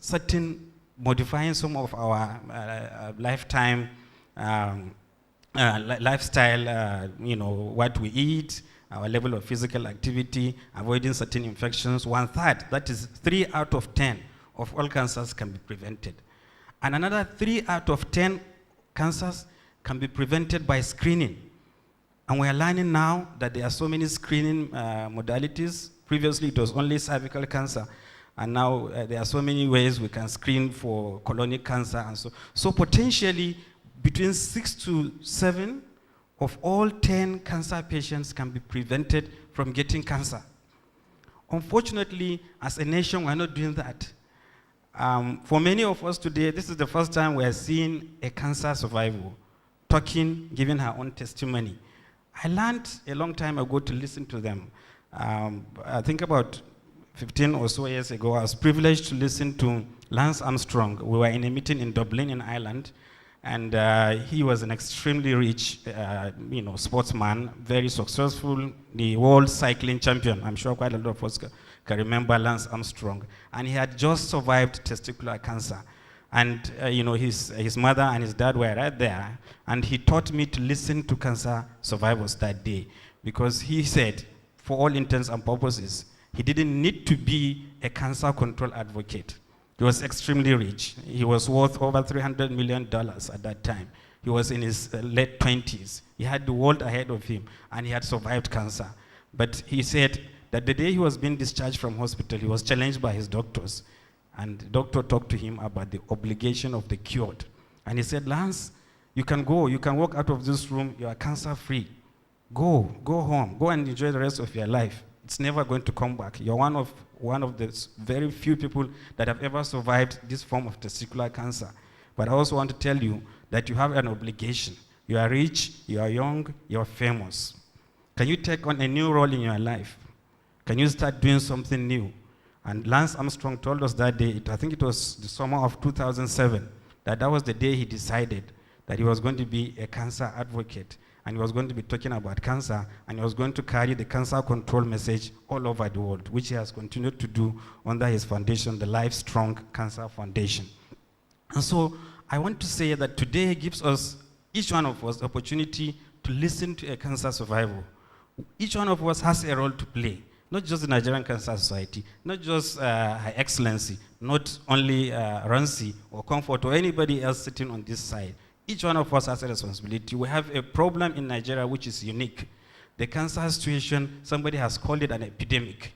modifying some of our lifestyle, what we eat, our level of physical activity, avoiding certain infections. 1/3, that is 3 out of 10 of all cancers can be prevented. And another 3 out of 10 cancers can be prevented by screening. And we are learning now that there are so many screening modalities. Previously, it was only cervical cancer. And now there are so many ways we can screen for colonic cancer. And so potentially, between 6 to 7 of all 10 cancer patients can be prevented from getting cancer. Unfortunately, as a nation, we're not doing that. For many of us today, this is the first time we're seeing a cancer survivor talking, giving her own testimony. I learned a long time ago to listen to them. I think about 15 or so years ago, I was privileged to listen to Lance Armstrong. We were in a meeting in Dublin, in Ireland, and he was an extremely rich, sportsman, very successful, the world cycling champion. I'm sure quite a lot of us can remember Lance Armstrong. And he had just survived testicular cancer. And his mother and his dad were right there, and he taught me to listen to cancer survivors that day, because he said, for all intents and purposes, he didn't need to be a cancer control advocate. He was extremely rich. He was worth over $300 million at that time. He was in his late 20s. He had the world ahead of him, and he had survived cancer. But he said that the day he was being discharged from hospital, he was challenged by his doctors. And the doctor talked to him about the obligation of the cured. And he said, Lance, you can go. You can walk out of this room. You are cancer-free. Go home. Go and enjoy the rest of your life. It's never going to come back. You're one of the very few people that have ever survived this form of testicular cancer. But I also want to tell you that you have an obligation. You are rich, you are young, you are famous. Can you take on a new role in your life? Can you start doing something new? And Lance Armstrong told us that day, I think it was the summer of 2007, that was the day he decided that he was going to be a cancer advocate, and he was going to be talking about cancer, and he was going to carry the cancer control message all over the world, which he has continued to do under his foundation, the Life Strong Cancer Foundation. And so I want to say that today gives us, each one of us, the opportunity to listen to a cancer survivor. Each one of us has a role to play. Not just the Nigerian Cancer Society, not just Her Excellency, not only Rancy or Comfort or anybody else sitting on this side. Each one of us has a responsibility. We have a problem in Nigeria which is unique. The cancer situation, somebody has called it an epidemic.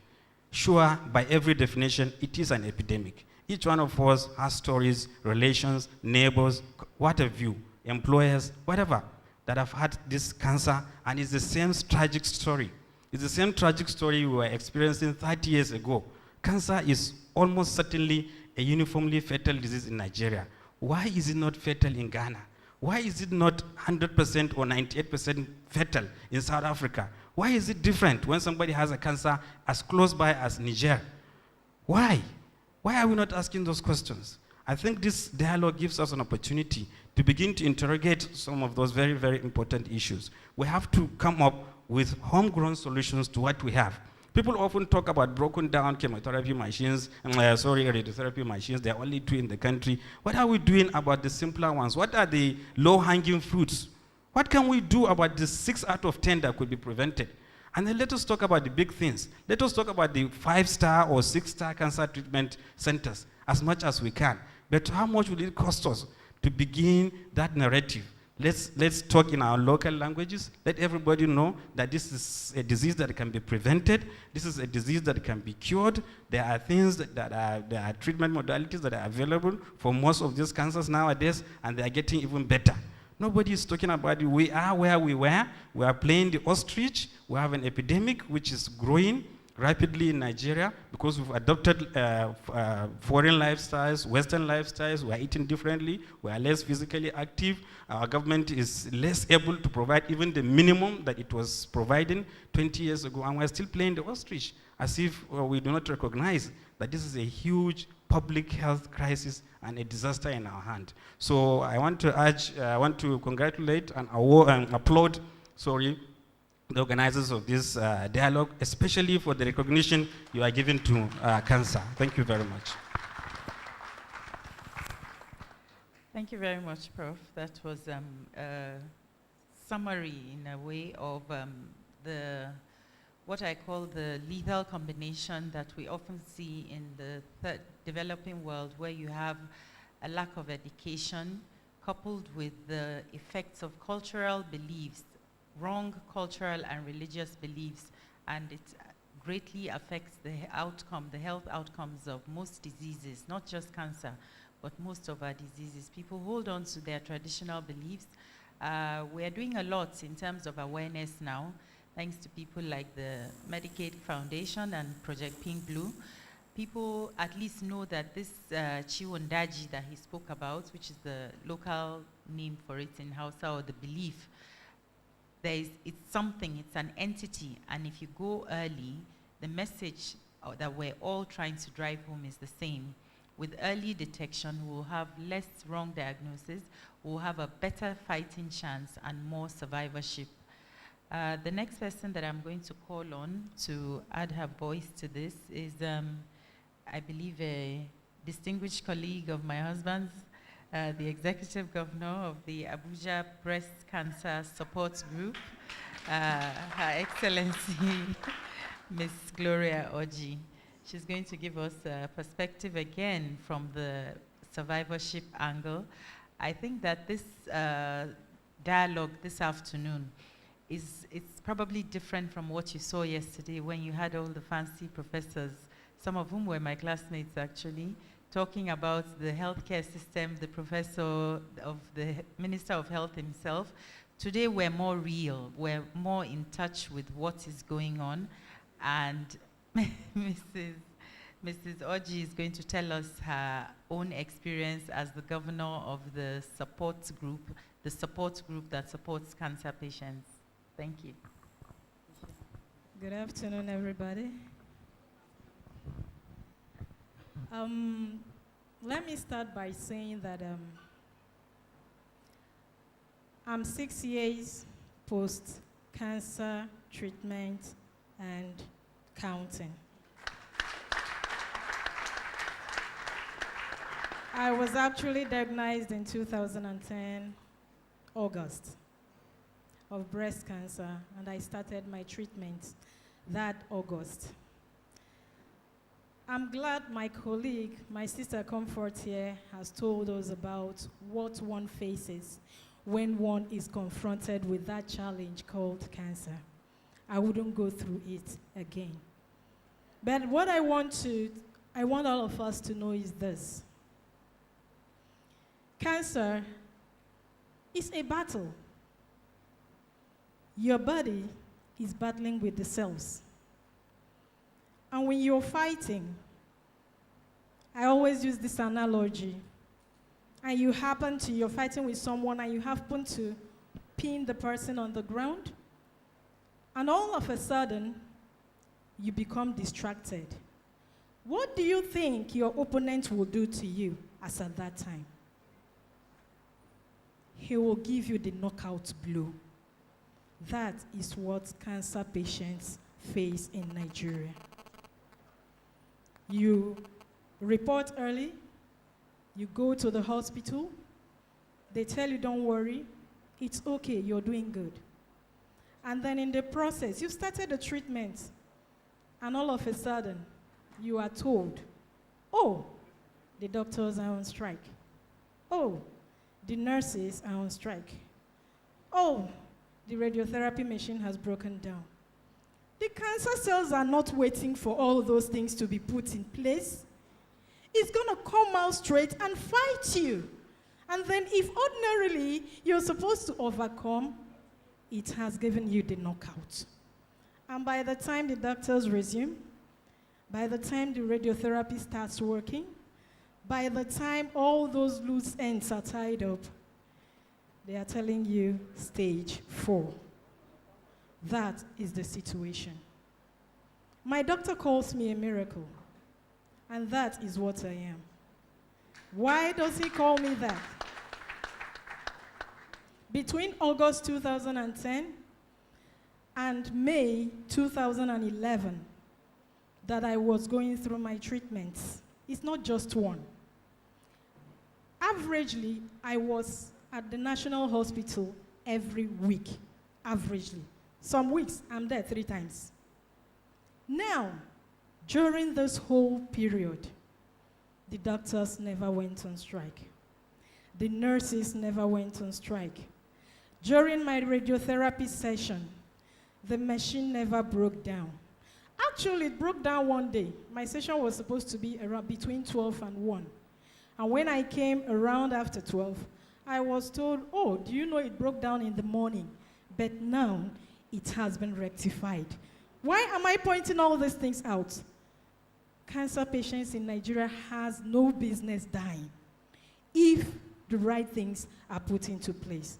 Sure, by every definition, it is an epidemic. Each one of us has stories, relations, neighbors, what have you, employers, whatever, that have had this cancer, and it's the same tragic story. It's the same tragic story we were experiencing 30 years ago. Cancer is almost certainly a uniformly fatal disease in Nigeria. Why is it not fatal in Ghana? Why is it not 100% or 98% fatal in South Africa? Why is it different when somebody has a cancer as close by as Niger? Why? Why are we not asking those questions? I think this dialogue gives us an opportunity to begin to interrogate some of those very, very important issues. We have to come up with homegrown solutions to what we have. People often talk about broken down chemotherapy machines, radiotherapy machines. There are only 2 in the country. What are we doing about the simpler ones? What are the low-hanging fruits? What can we do about the 6 out of 10 that could be prevented? And then let us talk about the big things. Let us talk about the 5-star or 6-star cancer treatment centers as much as we can. But how much will it cost us to begin that narrative. Let's talk in our local languages. Let everybody know that this is a disease that can be prevented. This is a disease that can be cured. There are things there are treatment modalities that are available for most of these cancers nowadays, and they are getting even better. Nobody is talking about it. We are where we were. We are playing the ostrich. We have an epidemic which is growing rapidly in Nigeria because we've adopted foreign lifestyles, Western lifestyles. We are eating differently. We are less physically active. Our government is less able to provide even the minimum that it was providing 20 years ago, and we're still playing the ostrich as if we do not recognize that this is a huge public health crisis and a disaster in our hand. So I want to congratulate and applaud, the organizers of this dialogue, especially for the recognition you are giving to cancer. Thank you very much. Thank you very much, Prof. That was a summary, in a way, of what I call the lethal combination that we often see in the developing world, where you have a lack of education coupled with the effects of cultural beliefs, wrong cultural and religious beliefs, and it greatly affects the health outcomes of most diseases, not just cancer, but most of our diseases. People hold on to their traditional beliefs. We are doing a lot in terms of awareness now, thanks to people like the Medicaid Foundation and Project Pink Blue. People at least know that this Chiwondaji that he spoke about, which is the local name for it in Hausa, or the belief, it's something, it's an entity, and if you go early, the message that we're all trying to drive home is the same. With early detection, we'll have less wrong diagnosis, we'll have a better fighting chance and more survivorship. The next person that I'm going to call on to add her voice to this is, I believe, a distinguished colleague of my husband's, the Executive Governor of the Abuja Breast Cancer Support Group, Her Excellency, Ms. Gloria Oji. She's going to give us a perspective again from the survivorship angle. I think that this dialogue this afternoon it's probably different from what you saw yesterday when you had all the fancy professors, some of whom were my classmates actually, talking about the healthcare system, the professor of the Minister of Health himself. Today we're more real, we're more in touch with what is going on, and Mrs. Oji is going to tell us her own experience as the governor of the support group that supports cancer patients. Thank you. Good afternoon, everybody. Let me start by saying that I'm 6 years post-cancer treatment and counting. I was actually diagnosed in 2010, August, of breast cancer, and I started my treatment that August. I'm glad my colleague, my sister Comfort here, has told us about what one faces when one is confronted with that challenge called cancer. I wouldn't go through it again. But what I want all of us to know is this. Cancer is a battle. Your body is battling with the cells. And when you're fighting, I always use this analogy, and you're fighting with someone and you happen to pin the person on the ground, and all of a sudden, you become distracted. What do you think your opponent will do to you as at that time? He will give you the knockout blow. That is what cancer patients face in Nigeria. You report early, you go to the hospital, they tell you don't worry, it's okay, you're doing good. And then in the process, you started the treatment, and all of a sudden, you are told, oh, the doctors are on strike. Oh, The nurses are on strike. Oh, the radiotherapy machine has broken down. The cancer cells are not waiting for all those things to be put in place. It's going to come out straight and fight you. And then if ordinarily you're supposed to overcome, it has given you the knockout. And by the time the doctors resume, by the time the radiotherapy starts working, by the time all those loose ends are tied up, they are telling you stage 4. That is the situation. My doctor calls me a miracle, and that is what I am. Why does he call me that? Between August 2010 and May 2011, that I was going through my treatments. It's not just one. Averagely, I was at the National Hospital every week, averagely. Some weeks, I'm there 3 times. Now, during this whole period, the doctors never went on strike. The nurses never went on strike. During my radiotherapy session, the machine never broke down. Actually, it broke down one day. My session was supposed to be around between 12 and 1. And when I came around after 12, I was told, oh, do you know it broke down in the morning? But now, it has been rectified. Why am I pointing all these things out? Cancer patients in Nigeria has no business dying if the right things are put into place.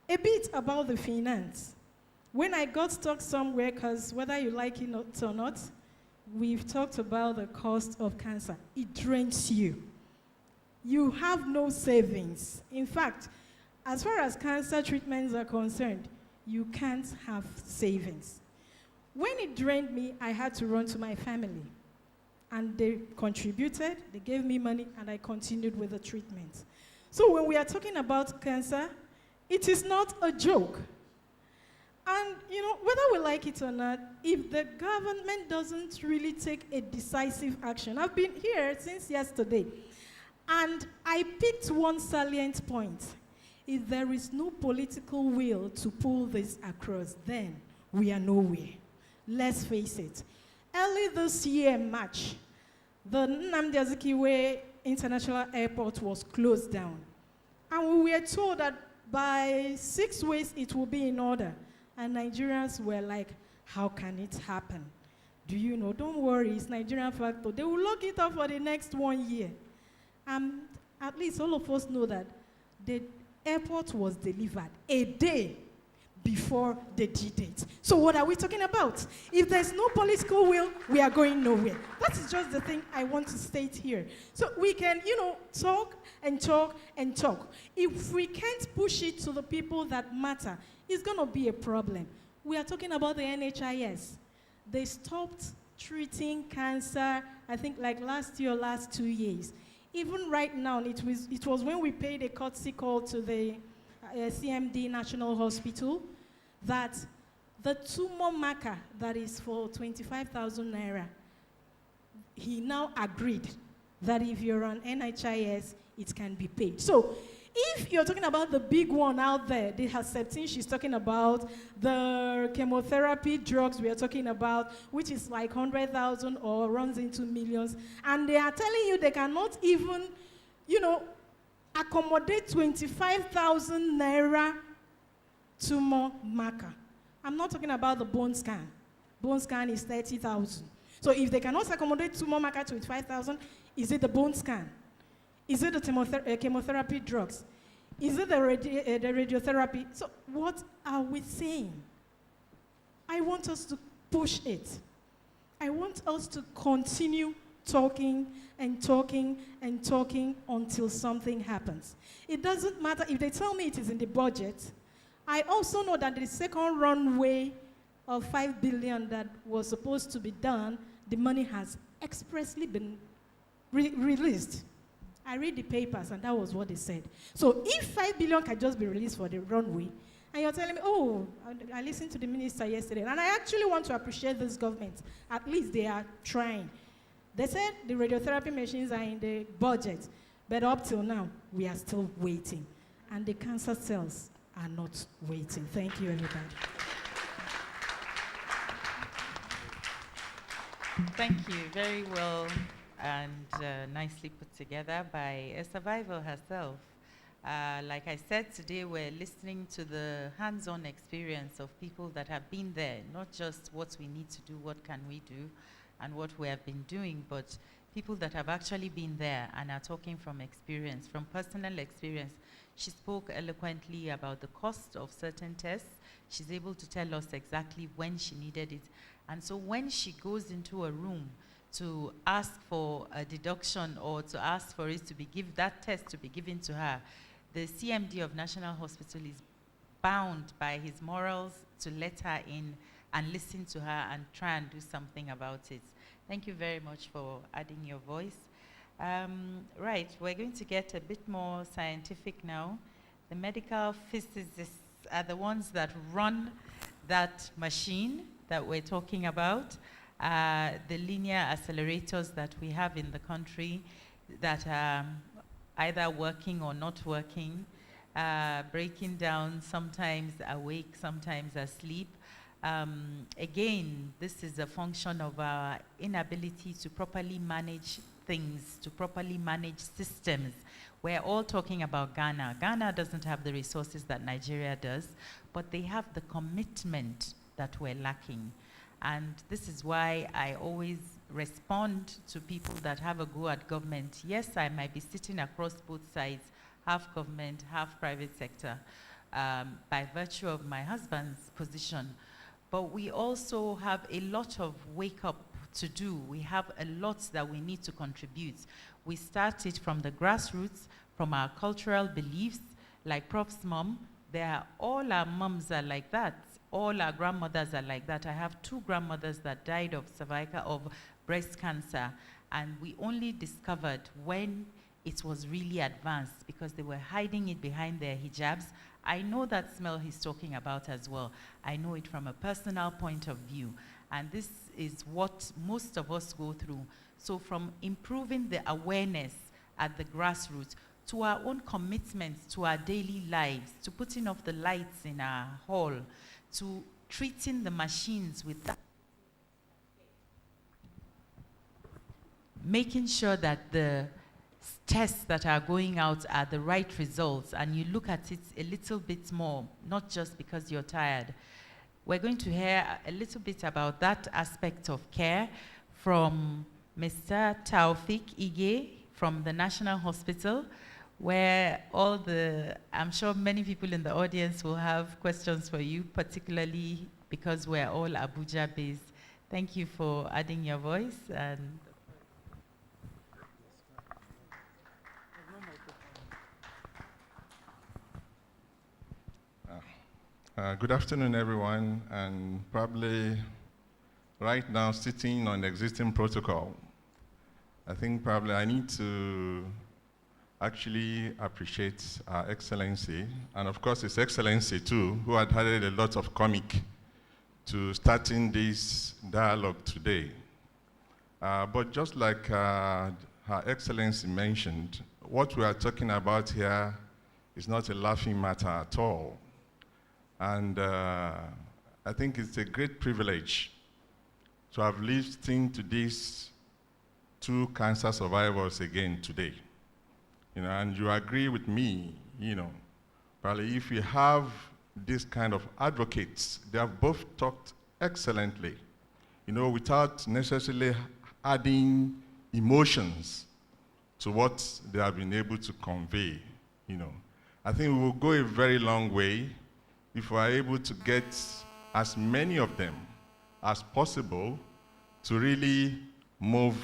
A bit about the finance. When I got stuck somewhere, because whether you like it or not, we've talked about the cost of cancer. It drains you. You have no savings. In fact, as far as cancer treatments are concerned, you can't have savings. When it drained me, I had to run to my family. And they contributed, they gave me money, and I continued with the treatment. So when we are talking about cancer, it is not a joke. And, you know, whether we like it or not, if the government doesn't really take a decisive action, I've been here since yesterday, and I picked one salient point. If there is no political will to pull this across, then we are nowhere. Let's face it. Early this year, March, the Nnamdi Azikiwe International Airport was closed down. And we were told that by 6 weeks it will be in order. And Nigerians were like, how can it happen? Do you know? Don't worry, it's Nigerian factor. They will lock it up for the next 1 year. At least all of us know that the airport was delivered a day before the due date. So what are we talking about? If there's no political will, we are going nowhere. That is just the thing I want to state here. So we can, you know, talk and talk and talk. If we can't push it to the people that matter, it's going to be a problem. We are talking about the NHIS. They stopped treating cancer, I think like last year, last 2 years. Even right now, it was when we paid a courtesy call to the CMD National Hospital that the tumor marker that is for 25,000 naira, he now agreed that if you're on NHIS, it can be paid. So if you're talking about the big one out there, the Herceptin she's talking about, the chemotherapy drugs we are talking about, which is like 100,000 or runs into millions, and they are telling you they cannot even, you know, accommodate 25,000 naira tumor marker. I'm not talking about the bone scan. Bone scan is 30,000. So if they cannot accommodate tumor marker to 25,000, is it the bone scan? Is it the chemotherapy drugs? Is it the radiotherapy? So what are we saying? I want us to push it. I want us to continue talking and talking and talking until something happens. It doesn't matter if they tell me it is in the budget. I also know that the second runway of 5 billion that was supposed to be done, the money has expressly been released. I read the papers, and that was what they said. So if 5 billion can just be released for the runway, and you're telling me, oh, I listened to the minister yesterday, and I actually want to appreciate this government. At least they are trying. They said the radiotherapy machines are in the budget, but up till now, we are still waiting. and the cancer cells are not waiting. Thank you, everybody. Thank you. Very well and nicely put together by a survivor herself. Like I said, today we're listening to the hands-on experience of people that have been there, not just what we need to do, what can we do, and what we have been doing, but people that have actually been there and are talking from experience, from personal experience. She spoke eloquently about the cost of certain tests. She's able to tell us exactly when she needed it. And so when she goes into a room to ask for a deduction or to ask for it to be that test to be given to her, the CMD of National Hospital is bound by his morals to let her in and listen to her and try and do something about it. Thank you very much for adding your voice. Right, we're going to get a bit more scientific now. The medical physicists are the ones that run that machine that we're talking about, the linear accelerators that we have in the country that are either working or not working, breaking down, sometimes awake, sometimes asleep. Again, this is a function of our inability to properly manage things, to properly manage systems. We're all talking about Ghana. Ghana doesn't have the resources that Nigeria does, but they have the commitment that we're lacking. And this is why I always respond to people that have a go at government. Yes, I might be sitting across both sides, half government, half private sector, by virtue of my husband's position. But we also have a lot of wake up to do. We have a lot that we need to contribute. We started from the grassroots, from our cultural beliefs, like Prof's mom. All our moms are like that. All our grandmothers are like that. I have 2 grandmothers that died of breast cancer, and we only discovered when it was really advanced because they were hiding it behind their hijabs. I know that smell he's talking about as well. I know it from a personal point of view, and this is what most of us go through. So from improving the awareness at the grassroots to our own commitment to our daily lives, to putting off the lights in our hall, to treating the machines with that, making sure that the tests that are going out are the right results, and you look at it a little bit more, not just because you're tired. We're going to hear a little bit about that aspect of care from Mr. Taufik Ige from the National Hospital, where I'm sure many people in the audience will have questions for you, particularly because we're all Abuja based. Thank you for adding your voice. And good afternoon, everyone, and probably right now sitting on existing protocol. I think probably I need to actually appreciate Our Excellency, and of course His Excellency too, who had added a lot of comic to starting this dialogue today. But just like Her Excellency mentioned, what we are talking about here is not a laughing matter at all. And I think it's a great privilege to have listened to these 2 cancer survivors again today. And you agree with me, probably if you have this kind of advocates, they have both talked excellently, without necessarily adding emotions to what they have been able to convey, I think we will go a very long way if we are able to get as many of them as possible to really move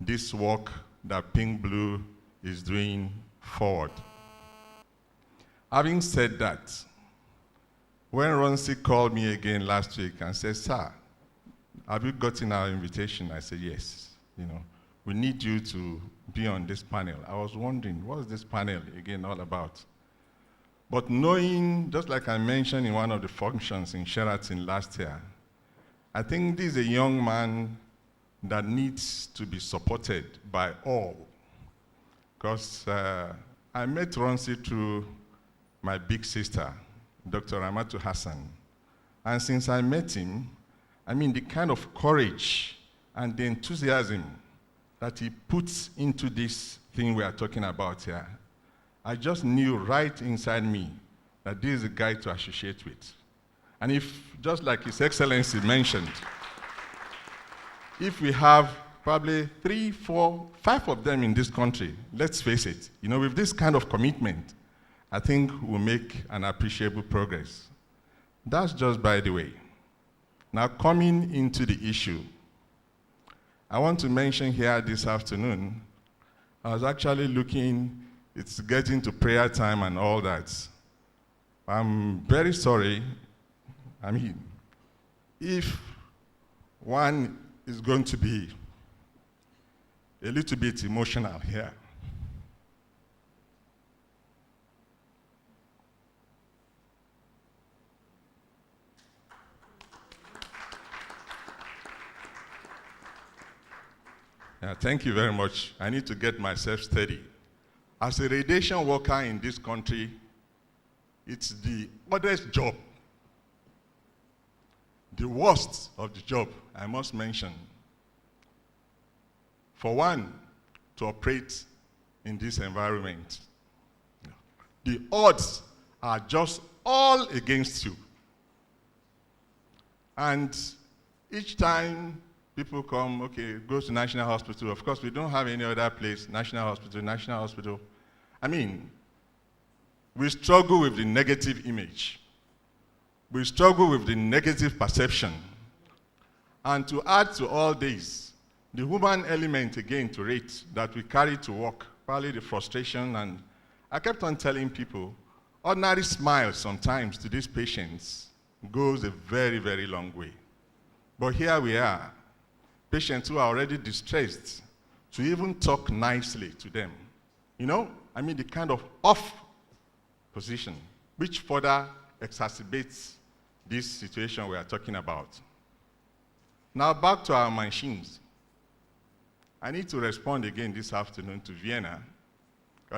this work that Pink Blue is doing forward. Having said that, when Ronsi called me again last week and said, "Sir, have you gotten our invitation?" I said, "Yes. We need you to be on this panel." I was wondering, what is this panel again all about? But knowing, just like I mentioned in one of the functions in Sheraton last year, I think this is a young man that needs to be supported by all. Because I met Ronsi through my big sister, Dr. Ramatu Hassan. And since I met him, I mean, the kind of courage and the enthusiasm that he puts into this thing we are talking about here, I just knew right inside me that this is a guy to associate with. And if, just like His Excellency mentioned, if we have probably 3, 4, 5 of them in this country, let's face it, with this kind of commitment, I think we'll make an appreciable progress. That's just by the way. Now, coming into the issue, I want to mention here this afternoon, I was actually looking, it's getting to prayer time and all that. I'm very sorry. I mean, if one is going to be a little bit emotional here, thank you very much. I need to get myself steady. As a radiation worker in this country, it's the hardest job, the worst of the job, I must mention. For one, to operate in this environment. The odds are just all against you. And each time people come, okay, go to National Hospital. Of course, we don't have any other place, National Hospital. I mean, we struggle with the negative image. We struggle with the negative perception. And to add to all this, the human element again to rate that we carry to work, probably the frustration, and I kept on telling people, ordinary smiles sometimes to these patients goes a very, very long way. But here we are, patients who are already distressed, to even talk nicely to them. I mean, the kind of off position, which further exacerbates this situation we are talking about. Now back to our machines. I need to respond again this afternoon to Vienna.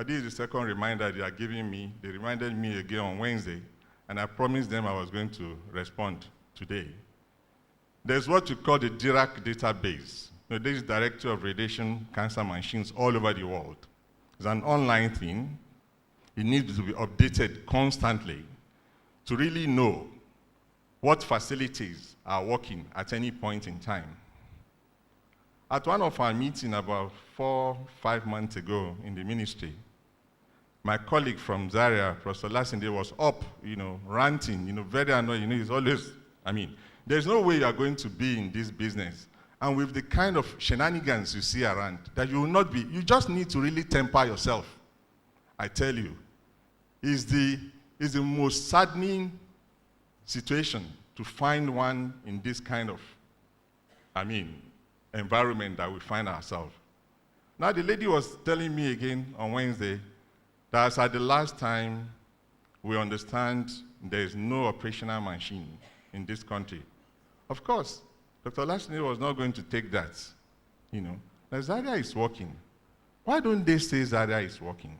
This is the second reminder they are giving me. They reminded me again on Wednesday, and I promised them I was going to respond today. There's what we call the DIRAC database. This is Directory of Radiation Cancer Machines all over the world. It's an online thing. It needs to be updated constantly to really know what facilities are working at any point in time. At one of our meetings about 4, 5 months ago in the ministry, my colleague from Zaria, Professor Lassinde, was up, ranting, very annoying. He's always, there's no way you are going to be in this business. And with the kind of shenanigans you see around, that you will not be, you just need to really temper yourself. I tell you, is the most saddening situation to find one in this kind of, environment that we find ourselves. Now the lady was telling me again on Wednesday that as at the last time we understand there is no operational machine in this country. Of course, Dr. Lashley was not going to take that. Now Zaria is working. Why don't they say Zaria is working?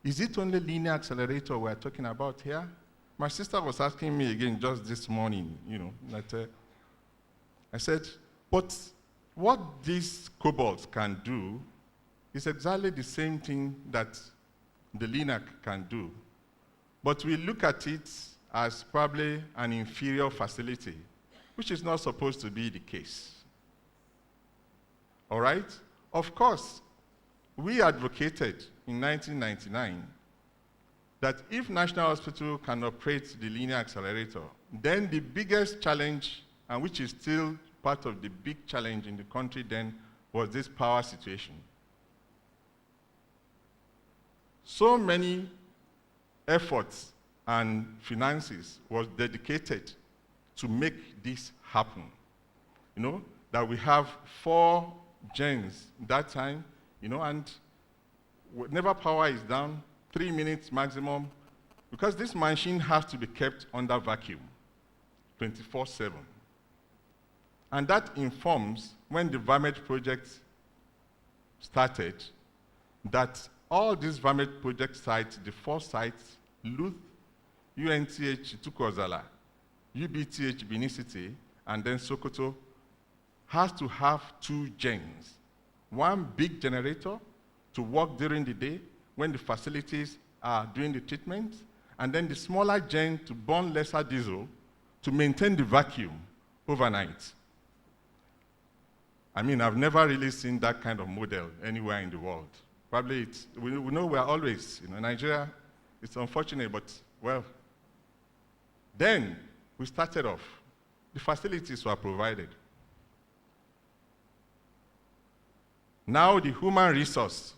Is it only linear accelerator we're talking about here? My sister was asking me again just this morning, that I said, but what these cobalts can do is exactly the same thing that the LINAC can do. But we look at it as probably an inferior facility, which is not supposed to be the case. All right? Of course, we advocated in 1999 that if National Hospital can operate the linear accelerator, then the biggest challenge, and which is still part of the big challenge in the country then, was this power situation. So many efforts and finances was dedicated to make this happen. That we have 4 gens that time, and whenever power is down, 3 minutes maximum, because this machine has to be kept under vacuum 24/7. And that informs, when the VAMET project started, that all these VAMET project sites, the 4 sites, Luth, UNTH Tukozala, UBTH Benin City, and then Sokoto has to have 2 gens. One big generator to work during the day when the facilities are doing the treatment, and then the smaller gen to burn lesser diesel to maintain the vacuum overnight. I mean, I've never really seen that kind of model anywhere in the world. Probably we know we're always, Nigeria, it's unfortunate, but well, then we started off. The facilities were provided. Now the human resource.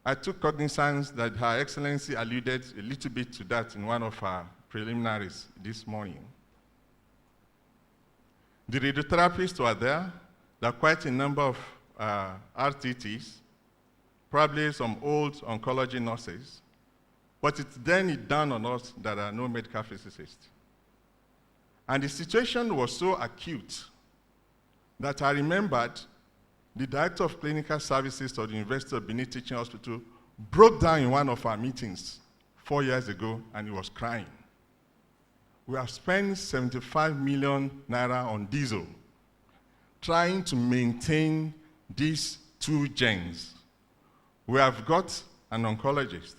I took cognizance that Her Excellency alluded a little bit to that in one of her preliminaries this morning. The radiotherapists were there. There are quite a number of RTTs, probably some old oncology nurses, but it dawned on us that there are no medical physicists. And the situation was so acute that I remembered the director of clinical services of the University of Benin Teaching Hospital broke down in one of our meetings 4 years ago, and he was crying. We have spent 75 million naira on diesel trying to maintain these 2 gens. We have got an oncologist.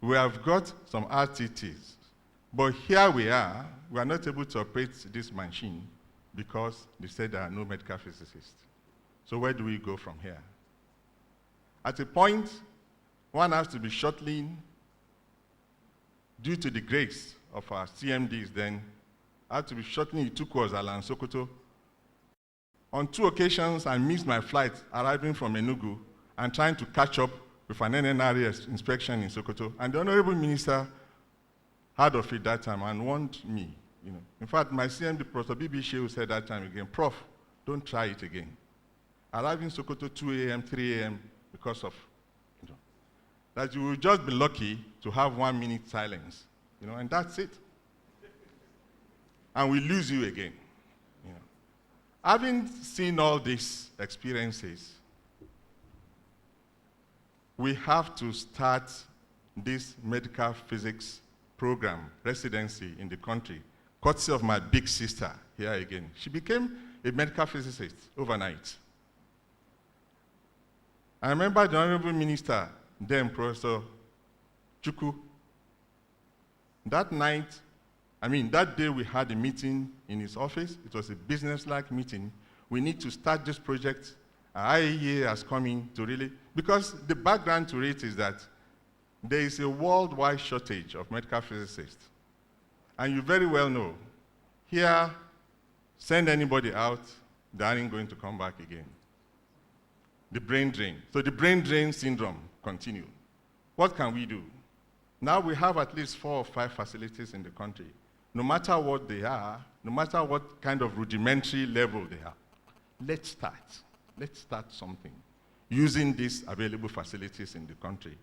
We have got some RTTs. But here we are not able to operate this machine because they said there are no medical physicists. So where do we go from here? At a point, one has to be shuttling due to the grace of our CMDs then. I had to be shuttling Itukozala and Sokoto. On 2 occasions, I missed my flight arriving from Enugu and trying to catch up with an NNRA inspection in Sokoto. And the Honorable Minister heard of it that time and warned me. In fact, my CMD, Professor B.B. Shehu, said that time again, Prof, don't try it again. Arriving Sokoto 2 a.m., 3 a.m. because of, that you will just be lucky to have 1 minute silence, and that's it. And we lose you again. Having seen all these experiences, we have to start this medical physics program, residency in the country, courtesy of my big sister here again. She became a medical physicist overnight. I remember the Honorable Minister, then Professor Chukwu. That day we had a meeting in his office. It was a business-like meeting. We need to start this project. IAEA has come in to really, because the background to it is that there is a worldwide shortage of medical physicists. And you very well know, here, send anybody out, they aren't going to come back again. The brain drain. So the brain drain syndrome continues. What can we do? Now we have at least 4 or 5 facilities in the country. No matter what they are, no matter what kind of rudimentary level they are, let's start. Let's start something using these available facilities in the country.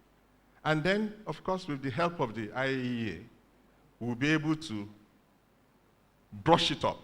And then, of course, with the help of the IAEA, we'll be able to brush it up,